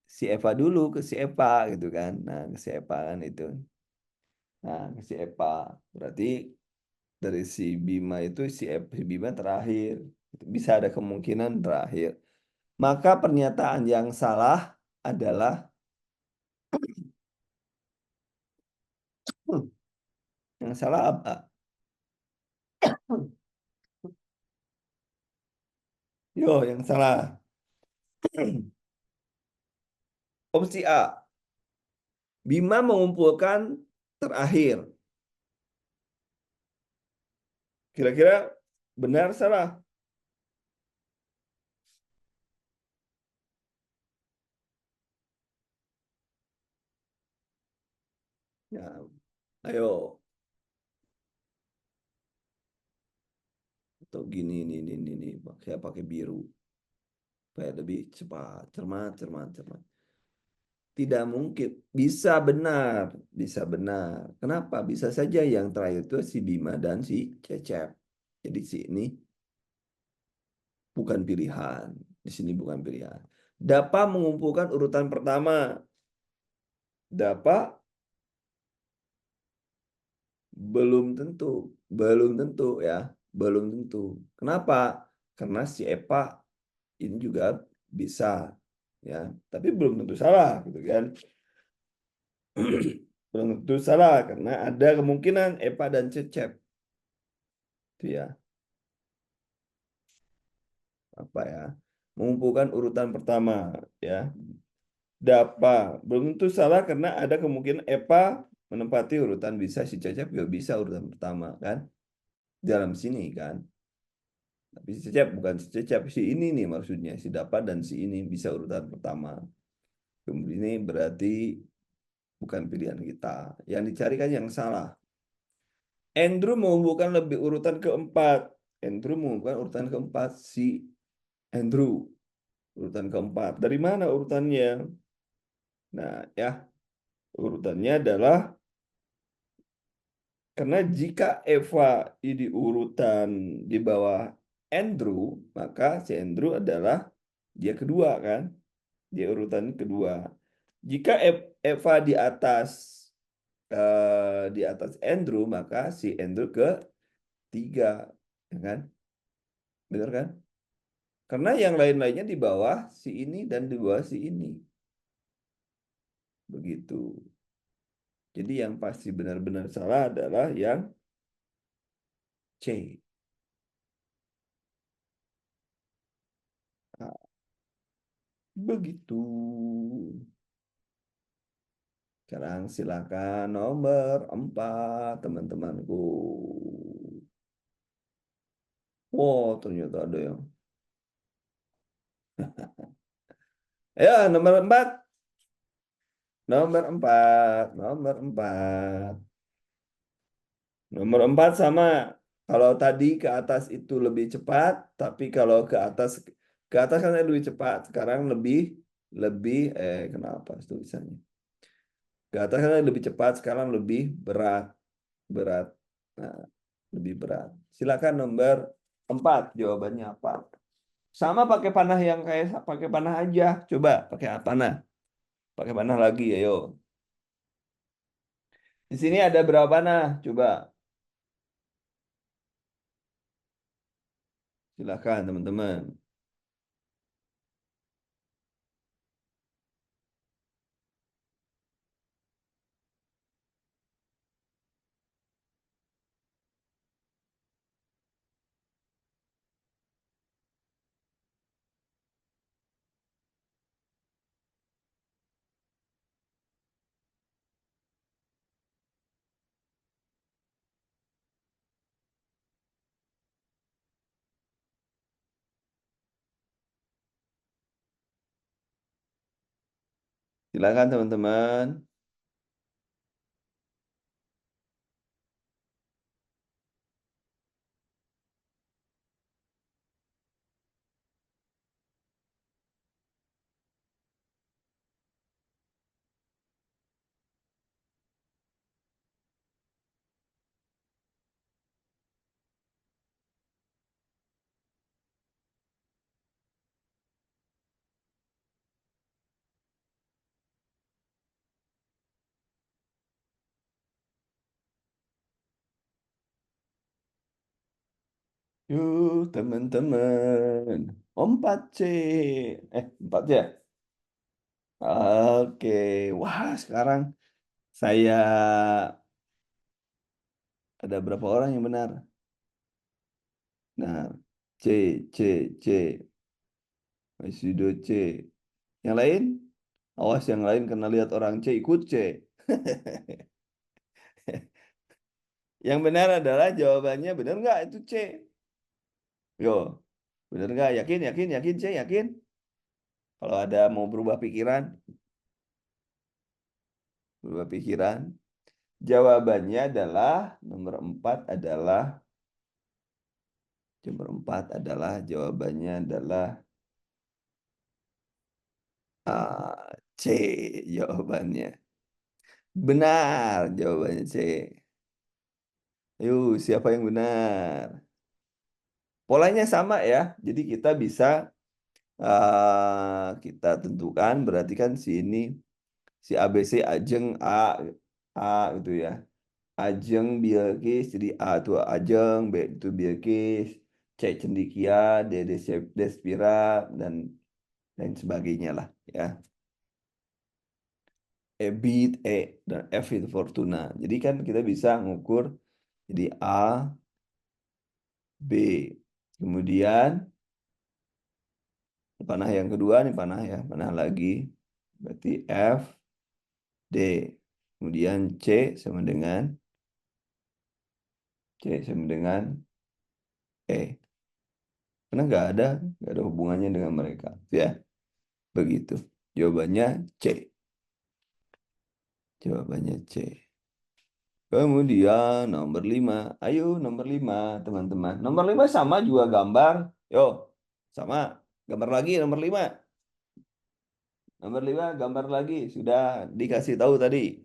si Eva dulu ke si Eva gitu kan. Nah, ke si Eva kan itu. Nah, ke si Eva. Berarti dari si Bima terakhir. Bisa ada kemungkinan terakhir. Maka pernyataan yang salah adalah yang salah apa? Yo, yang salah. Opsi A. Bima mengumpulkan terakhir. Kira-kira benar salah? Ya, ayo. Atau gini, ini, pakai pakai biru. Supaya lebih cepat. Cermat, cermat, cermat. Tidak mungkin. Bisa benar. Bisa benar. Kenapa? Bisa saja yang terakhir itu si Bima dan si Cecep. Jadi si ini bukan pilihan. Di sini bukan pilihan. Dapat mengumpulkan urutan pertama. Dapat belum tentu. Belum tentu ya. Belum tentu. Kenapa? Karena si Epa ini juga bisa ya, tapi belum tentu salah gitu kan. Belum tentu salah karena ada kemungkinan Epa dan Cecep itu ya apa ya. mengumpulkan urutan pertama, ya. Dapa belum tentu salah karena ada kemungkinan Epa menempati urutan bisa, si Cecep juga bisa urutan pertama kan dalam sini kan. Tapi si Cecep bukan si Cecep, si ini nih maksudnya si Dapa dan si ini bisa urutan pertama. Kemudian ini berarti bukan pilihan kita. Yang dicari kan yang salah. Andrew mengumpulkan lebih urutan keempat. Andrew mengumpulkan urutan keempat si Andrew urutan keempat. Dari mana urutannya? Nah, ya urutannya adalah karena jika Eva di urutan di bawah Andrew, maka si Andrew adalah dia kedua kan? Dia urutan kedua. Jika Eva di atas Andrew, maka si Andrew ketiga, ya kan? Benar kan? Karena yang lain-lainnya di bawah si ini dan di bawah si ini. Begitu. Jadi yang pasti benar-benar salah adalah yang C. Nah, begitu. Sekarang silakan nomor 4, teman-temanku. Wow, ternyata ada yang. Ya, nomor 4. Nomor 4. Nomor 4. Nomor 4 sama. Kalau tadi ke atas itu lebih cepat, tapi kalau ke atas kan lebih cepat. Sekarang lebih kenapa tulisannya? Ke atas kan lebih cepat, sekarang lebih berat. Berat. Nah, lebih berat. Silakan nomor 4 jawabannya apa? Sama pakai panah yang kayak pakai panah aja. Coba pakai panah. Pakai panah lagi, ayo. Di sini ada berapa panah? Coba. Silakan teman-teman. Silakan teman-teman. Yuk teman-teman. 4C. 4 ya? Oke. Wah, sekarang saya ada berapa orang yang benar? Nah, C. Masih dua C. Yang lain? Awas yang lain kena lihat orang C ikut C. Yang benar adalah jawabannya benar nggak itu C? Yo, benar nggak? Yakin C, yakin? Kalau ada mau berubah pikiran, berubah pikiran. Jawabannya adalah nomor 4 adalah jawabannya adalah C jawabannya. Benar jawabannya C. Yuk, siapa yang benar? Polanya sama ya. Jadi kita bisa kita tentukan berarti kan si ABC Ajeng A gitu ya. Ajeng Bilqis jadi A itu Ajeng, B itu Bilqis, C Cendikia, D Despira dan lain sebagainya lah ya. Ebit, E dan F itu Fortuna. Jadi kan kita bisa ngukur jadi A, B. Kemudian Panah yang kedua nih panah ya, panah lagi. Berarti F, D. Kemudian sama dengan C sama dengan E. Karena nggak ada hubungannya dengan mereka, ya. Begitu. Jawabannya C. Jawabannya C. Kemudian nomor 5. Ayo nomor 5 teman-teman. Nomor 5 sama juga gambar. Yo, sama. Gambar lagi nomor 5. Nomor 5 gambar lagi. Sudah dikasih tahu tadi.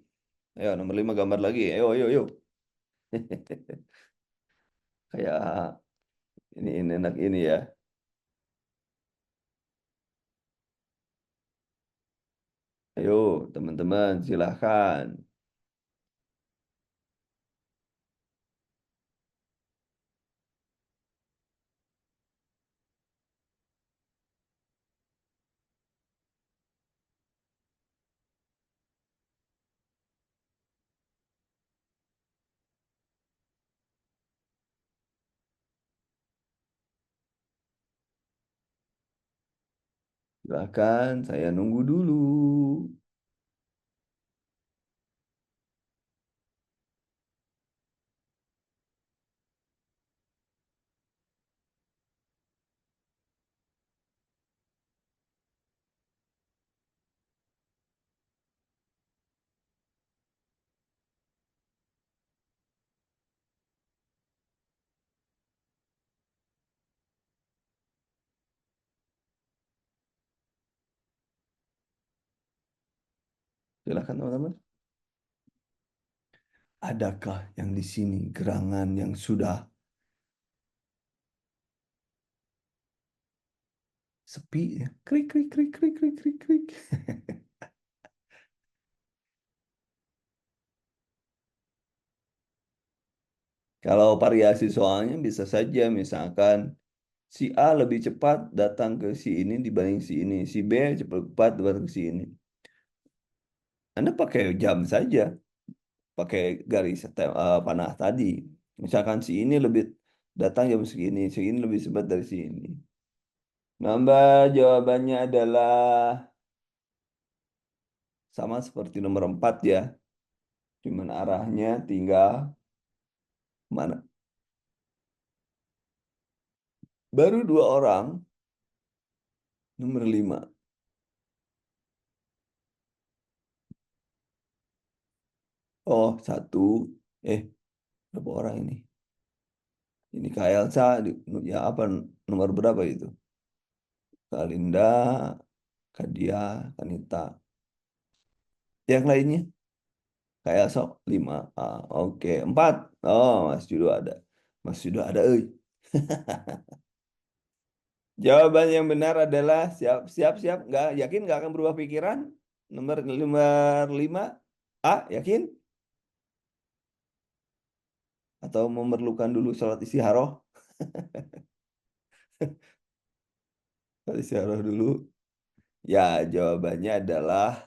Ayo nomor 5 gambar lagi. Ayo, ayo, ayo. Kayak ini enak ini ya. Ayo teman-teman silahkan. Silahkan saya nunggu dulu. Silahkan teman-teman. Adakah yang di sini gerangan yang sudah sepi ya? Krik, krik, krik, krik, krik, krik, krik. Kalau variasi soalnya bisa saja misalkan si A lebih cepat datang ke si ini dibanding si ini. Si B cepat datang ke si ini. Anda pakai jam saja, pakai garis panah tadi. Misalkan si ini lebih datang jam segini, si ini lebih cepat dari si ini. Nambah jawabannya adalah sama seperti nomor 4 ya. Cuman arahnya tinggal mana. Baru dua orang, nomor 5. Oh, satu. Eh, berapa orang ini? Ini Kak Elsa, ya apa nomor berapa itu? Kak Linda, Kak Dia, Kanita. Yang lainnya? Kak Elsa, 5. Ah, oke, 4. Oh, Mas Judo ada. Mas Judo ada, euy. Jawaban yang benar adalah siap, siap, siap. Nggak yakin nggak akan berubah pikiran. Nomor 5. A, yakin? Atau memerlukan dulu sholat istikharah? Sholat istikharah dulu. Ya, jawabannya adalah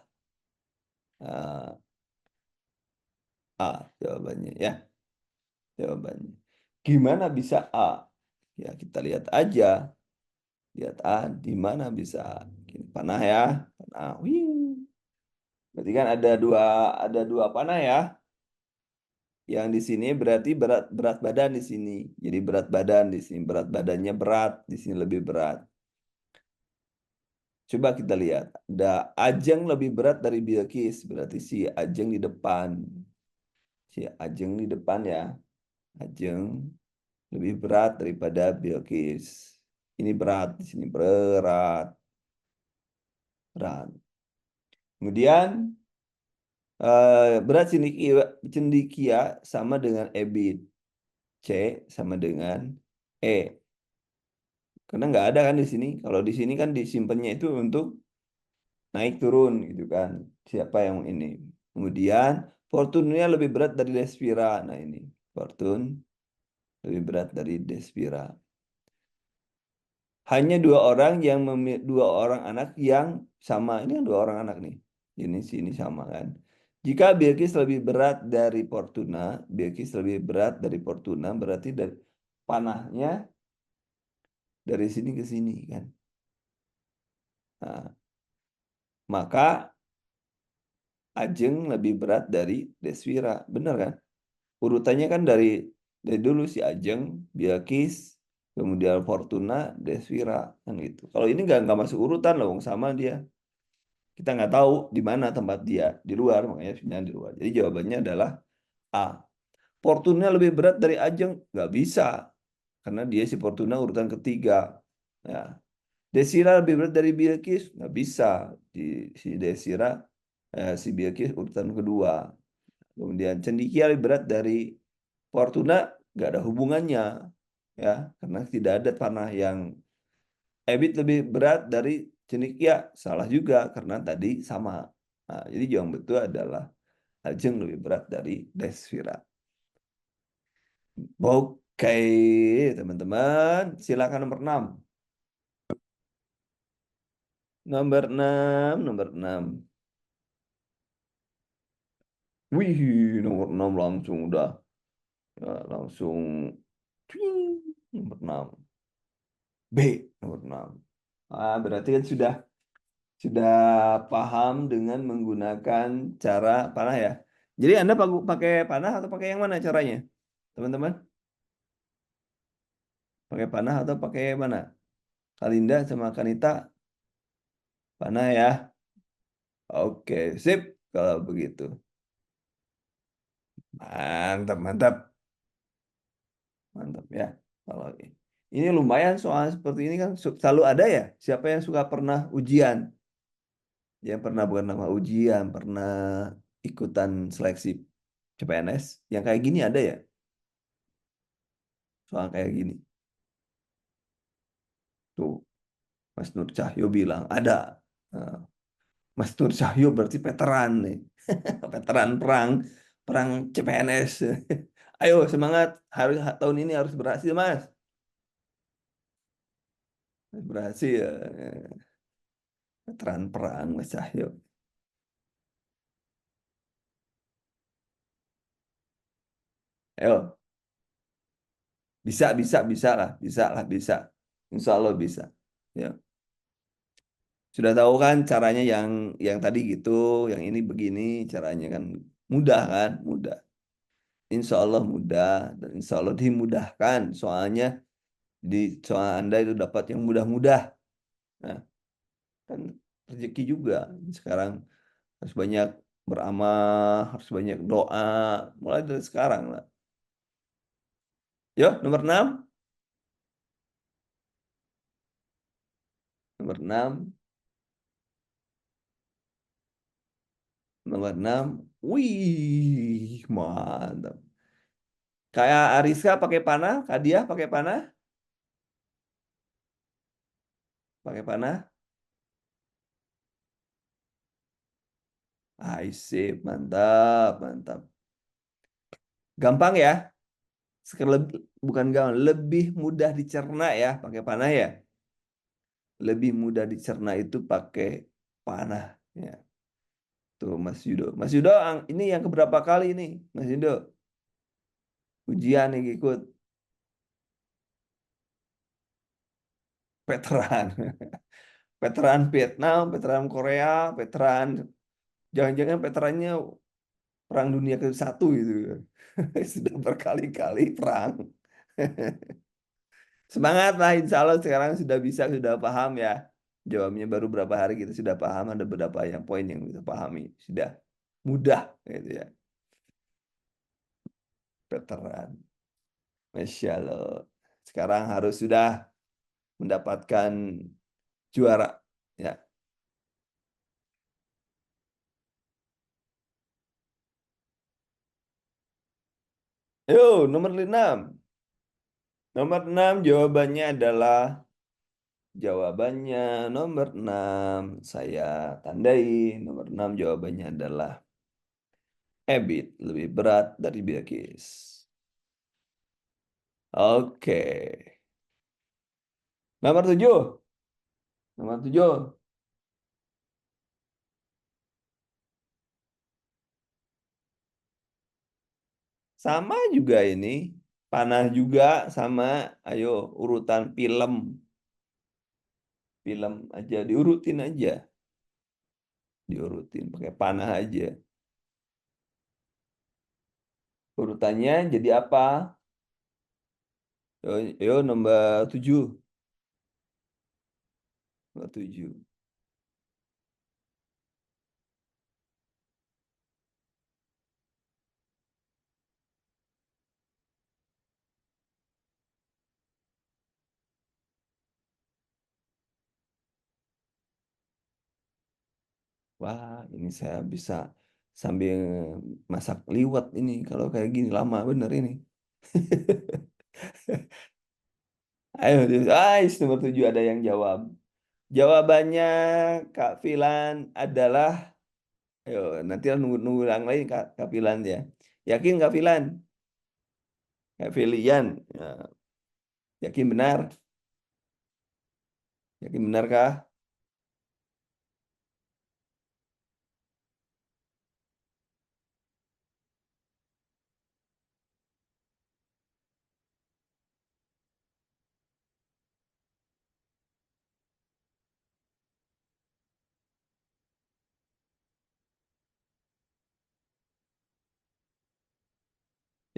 eh, A. Jawabannya ya, jawabannya. Gimana bisa A? Ya, kita lihat aja. Lihat A, di mana bisa? Gini, panah ya, panah. Wih. Berarti kan ada dua panah ya. Yang di sini berarti berat berat badan di sini. Jadi berat badan di sini, berat badannya berat, di sini lebih berat. Coba kita lihat. Ada Ajeng lebih berat dari Bilqis, berarti si Ajeng di depan. Si Ajeng di depan ya. Ajeng lebih berat daripada Bilqis. Ini berat, di sini berat, berat. Kemudian berat cendikia sama dengan EBIT. C sama dengan E. Karena nggak ada kan di sini. Kalau di sini kan disimpannya itu untuk naik turun gitu kan. Siapa yang ini. Kemudian Fortune-nya lebih berat dari Despira. Nah ini. Fortune lebih berat dari Despira. Hanya dua orang anak yang sama. Ini kan dua orang anak nih. Ini sini sama kan. Jika Bilqis lebih berat dari Fortuna, Bilqis lebih berat dari Fortuna berarti dari panahnya dari sini ke sini kan. Nah, maka Ajeng lebih berat dari Deswira. Benar kan? Urutannya kan dari dulu si Ajeng, Bilqis, kemudian Fortuna, Deswira kan gitu. Kalau ini nggak masuk urutan loh, Wong, sama dia. Kita nggak tahu di mana tempat dia di luar, makanya pilihan di luar. Jadi jawabannya adalah A. Fortuna lebih berat dari Ajeng? Nggak bisa, karena dia si Fortuna urutan ketiga. Ya. Desira lebih berat dari Bilqis? Nggak bisa. Si Desira, si Bilqis urutan kedua. Kemudian cendekia lebih berat dari Fortuna, nggak ada hubungannya, ya, karena tidak ada panah yang Ebit lebih berat dari cendekia, salah juga karena tadi sama. Nah, jadi yang betul adalah Ajeng lebih berat dari Desvira. Oke, teman-teman, silakan nomor 6. Nomor 6, nomor 6. Wih, nomor 6 langsung udah. Ya, langsung. Ting, nomor 6. B, nomor 6. Ah, berarti kan sudah paham dengan menggunakan cara panah ya. Jadi Anda pakai panah atau pakai yang mana caranya, teman-teman? Pakai panah atau pakai mana? Kalinda sama Kanita, panah ya. Oke, sip kalau begitu. Mantap, mantap, mantap ya. Kalau ini lumayan soal seperti ini kan selalu ada ya. Siapa yang suka pernah ujian? Yang pernah bukan nama ujian, pernah ikutan seleksi CPNS. Yang kayak gini ada ya? Soal kayak gini. Tuh, Mas Nur Cahyo bilang ada. Nah, Mas Nur Cahyo berarti veteran nih. Veteran perang, perang CPNS. Ayo semangat, harus tahun ini harus berhasil, Mas. Berhasil ya. Veteran perang Mas Cahyo. Ayo, bisa, bisa, bisa lah, bisa. Insya Allah bisa. Ya. Sudah tahu kan caranya yang tadi gitu, yang ini begini caranya kan mudah kan, mudah. Insya Allah mudah dan insya Allah dimudahkan. Soalnya di soal Anda itu dapat yang mudah-mudah. Nah, kan rezeki juga. Sekarang harus banyak beramal, harus banyak doa. Mulai dari sekarang lah. Yo, nomor 6. Nomor 6. Nomor 6. Wih, mantap. Kayak Ariska pakai panah, Kak Diah pakai panah, pakai panah. Sip, mantap, mantap. Gampang ya? Bukan gampang, lebih mudah dicerna ya pakai panah ya. Lebih mudah dicerna itu pakai panah. Ya. Tuh Mas Yudo. Mas Yudo, ini yang keberapa kali ini, Mas Yudo? Ujian nih ikut veteran. Veteran Vietnam, veteran Korea, veteran. Jangan-jangan veterannya Perang Dunia ke-1 itu. Sudah berkali-kali perang. Semangat lah, insya Allah sekarang sudah bisa, sudah paham ya. Jawabnya baru berapa hari kita sudah paham, ada beberapa yang poin yang kita pahami. Sudah mudah gitu ya. Veteran. Masya Allah. Sekarang harus sudah mendapatkan juara. Ya. Yo, nomor 6. Nomor 6 jawabannya adalah nomor 6. Saya tandai nomor 6 jawabannya adalah Ebit lebih berat dari Bilqis. Oke. Nomor 7. Nomor 7. Sama juga ini. Panah juga sama. Ayo urutan film. film aja, diurutin aja, diurutin pakai panah aja. Urutannya jadi apa? Yo, yo nomor 7. Nomor 7. Wah, ini saya bisa sambil masak liwet ini. Kalau kayak gini lama bener ini. Ayo, nomor 7 ada yang jawab. Jawabannya Kak Filan adalah, ayo nanti nunggu yang lain Kak Filan ya. Yakin Kak Filan? Kak Filian, ya, yakin benar? Yakin benarkah?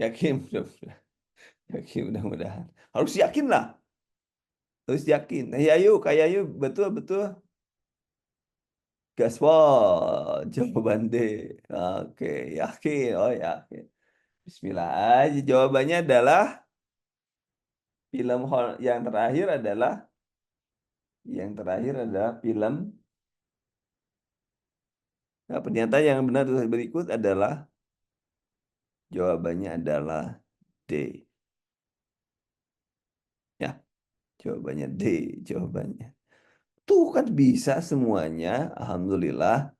Yakin, mudah-mudahan. Yakin mudah-mudahan. Harus yakin lah, harus yakin. Nah, ya yuk, kayak yuk, betul betul. Gaspol, jawaban D. Oke, yakin, oh yakin. Bismillah aja. Jawabannya adalah yang terakhir adalah film. Nah, pernyataan yang benar berikut adalah jawabannya adalah D. Ya, jawabannya D. Jawabannya. Tuh kan bisa semuanya. Alhamdulillah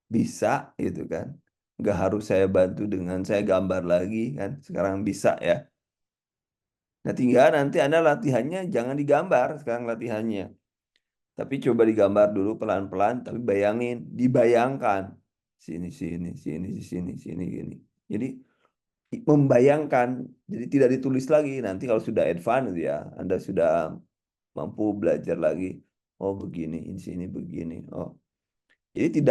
bisa gitu kan. Nggak harus saya bantu dengan saya gambar lagi kan. Sekarang bisa ya. Nah tinggal nanti Anda latihannya jangan digambar sekarang latihannya. Tapi coba digambar dulu pelan-pelan. Tapi bayangin, dibayangkan. Sini, sini, sini, sini, sini, gini. Jadi membayangkan. Jadi tidak ditulis lagi. Nanti kalau sudah advance ya. Anda sudah mampu belajar lagi. Oh begini, ini sini begini. Oh, jadi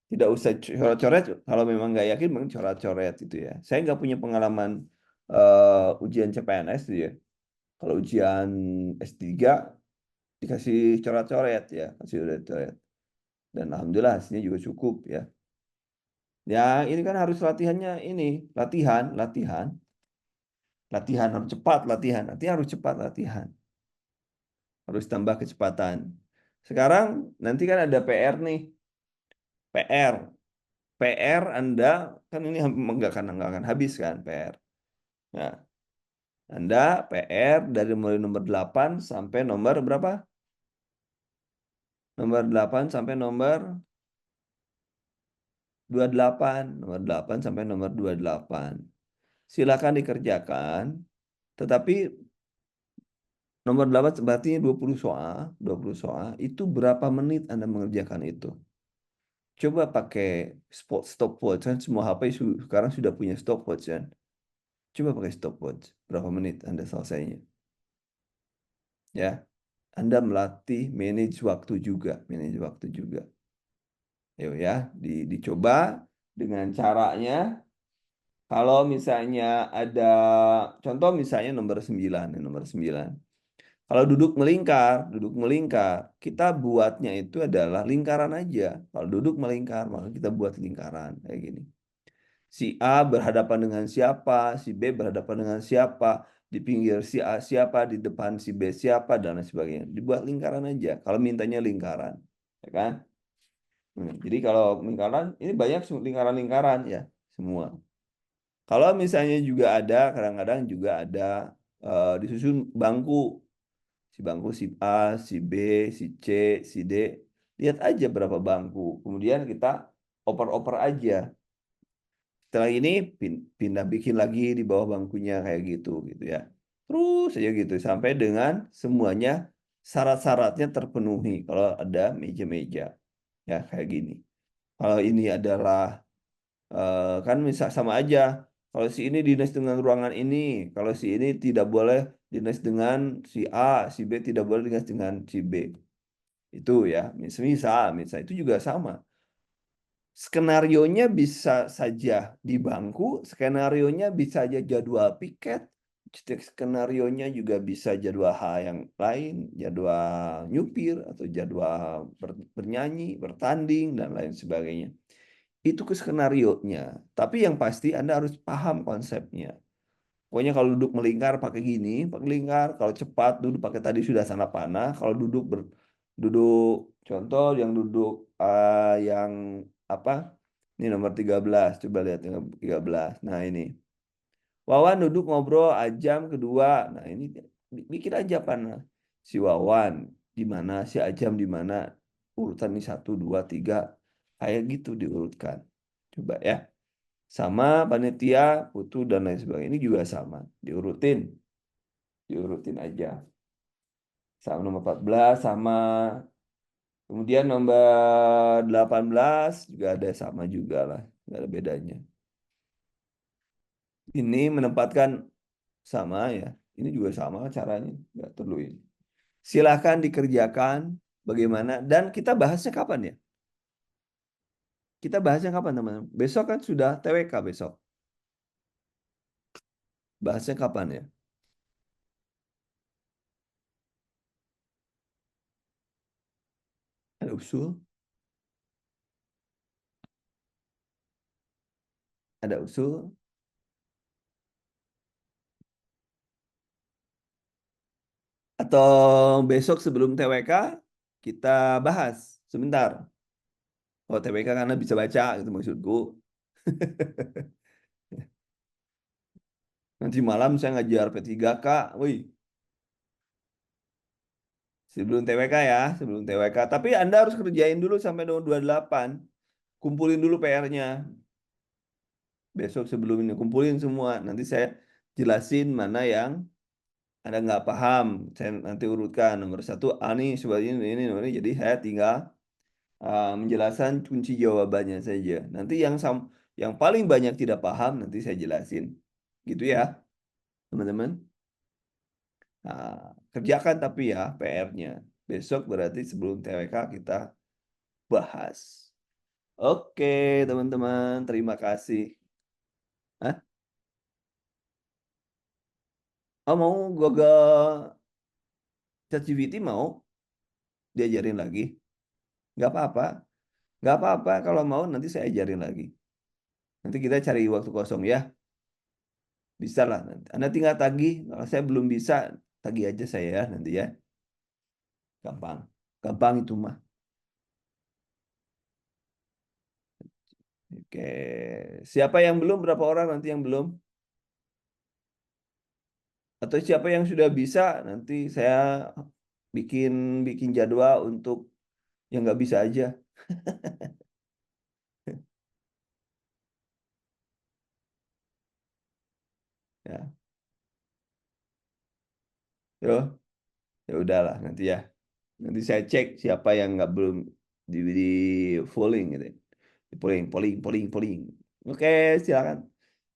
tidak usah coret-coret kalau memang nggak yakin memang coret-coret itu ya. Saya nggak punya pengalaman ujian CPNS tuh ya. Kalau ujian S3 dikasih coret-coret ya, kasih udah coret. Dan alhamdulillah hasilnya juga cukup ya. Ya ini kan harus latihannya ini, latihan, latihan, latihan harus cepat latihan. Nanti harus cepat latihan, harus tambah kecepatan. Sekarang nanti kan ada PR nih, PR. PR Anda kan ini nggak akan habis kan PR. Nah, Anda PR dari mulai nomor 8 sampai nomor berapa? Nomor 8 sampai nomor 28. Nomor 8 sampai nomor 28. Silakan dikerjakan. Tetapi nomor 8 berarti 20 soal. 20 soal. Itu berapa menit Anda mengerjakan itu? Coba pakai stopwatch kan semua HP sekarang sudah punya stopwatch kan. Coba pakai stopwatch. Berapa menit Anda selesainya? Ya, Anda melatih manage waktu juga, manage waktu juga. Yuk ya, dicoba dengan caranya. Kalau misalnya ada contoh misalnya nomor 9, ya, nomor 9. Kalau duduk melingkar, kita buatnya itu adalah lingkaran aja. Kalau duduk melingkar, maka kita buat lingkaran kayak gini. Si A berhadapan dengan siapa, si B berhadapan dengan siapa, di pinggir si A siapa, di depan si B siapa, dan lain sebagainya. Dibuat lingkaran aja, kalau mintanya lingkaran. Ya kan? Jadi kalau lingkaran, ini banyak lingkaran-lingkaran ya, semua. Kalau misalnya juga ada, kadang-kadang juga ada disusun bangku. Si bangku si A, si B, si C, si D. Lihat aja berapa bangku. Kemudian kita oper-oper aja. Setelah ini pindah bikin lagi di bawah bangkunya kayak gitu ya. Terus aja gitu sampai dengan semuanya syarat-syaratnya terpenuhi kalau ada meja-meja ya kayak gini. Kalau ini adalah kan misal sama aja. Kalau si ini dinas dengan ruangan ini, kalau si ini tidak boleh dinas dengan si A, si B tidak boleh dinas dengan si B. Itu ya, misal itu juga sama. Skenarionya bisa saja di bangku, skenarionya bisa aja jadwal piket, skenarionya juga bisa jadwal hal yang lain, jadwal nyupir atau jadwal bernyanyi, bertanding dan lain sebagainya. Itu ke skenarionya. Tapi yang pasti Anda harus paham konsepnya. Pokoknya kalau duduk melingkar pakai gini, pakai lingkar. Kalau cepat duduk pakai tadi sudah sana panah. Kalau duduk contoh yang duduk yang apa? Ini nomor 13. Coba lihat yang 13. Nah, ini. Wawan duduk ngobrol Ajam kedua. Nah, ini bikin aja panah. Si Wawan di mana, si Ajam di mana. Urutan ini satu, dua, tiga. Kayak gitu diurutkan. Coba ya. Sama panitia, putu dan lain sebagainya. Ini juga sama. Diurutin aja. Sama nomor 14 sama kemudian nomor 18 juga ada sama juga lah. Nggak ada bedanya. Ini menempatkan sama ya. Ini juga sama caranya. Nggak perlu ini. Silahkan dikerjakan bagaimana. Dan kita bahasnya kapan ya? Kita bahasnya kapan teman-teman? Besok kan sudah TWK besok. Bahasnya kapan ya? Ada usul? Ada usul? Atau besok sebelum TWK kita bahas sebentar. Oh TWK karena bisa baca itu maksudku. Nanti malam saya ngajar P3K. Wih, sebelum TWK ya, sebelum TWK. Tapi Anda harus kerjain dulu sampai nomor 28. Kumpulin dulu PR-nya. Besok sebelum ini kumpulin semua. Nanti saya jelasin mana yang Anda nggak paham. Saya nanti urutkan nomor satu A nih sebagai ini, nomor ini. Jadi saya tinggal menjelaskan kunci jawabannya saja. Nanti yang paling banyak tidak paham nanti saya jelasin. Gitu ya, teman-teman. Nah, kerjakan tapi ya PR-nya. Besok berarti sebelum TWK kita bahas. Oke, teman-teman, terima kasih. Hah? Oh, mau Google ChatGPT mau diajarin lagi? Nggak apa-apa. Nggak apa-apa. Kalau mau nanti saya ajarin lagi. Nanti kita cari waktu kosong ya. Bisa lah nanti. Anda tinggal tagih. Kalau saya belum bisa, tagih aja saya ya nanti ya. Gampang. Gampang itu mah. Oke. Siapa yang belum? Berapa orang nanti yang belum? Atau siapa yang sudah bisa? Nanti saya bikin bikin jadwal untuk yang nggak bisa aja. Ya, yo, ya udahlah nanti ya. Nanti saya cek siapa yang nggak belum di polling gitu. Di polling. Oke, silakan.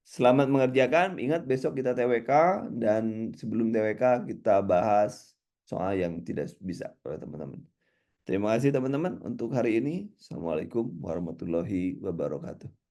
Selamat mengerjakan. Ingat besok kita TWK dan sebelum TWK kita bahas soal yang tidak bisa oleh teman-teman. Terima kasih teman-teman untuk hari ini. Assalamualaikum warahmatullahi wabarakatuh.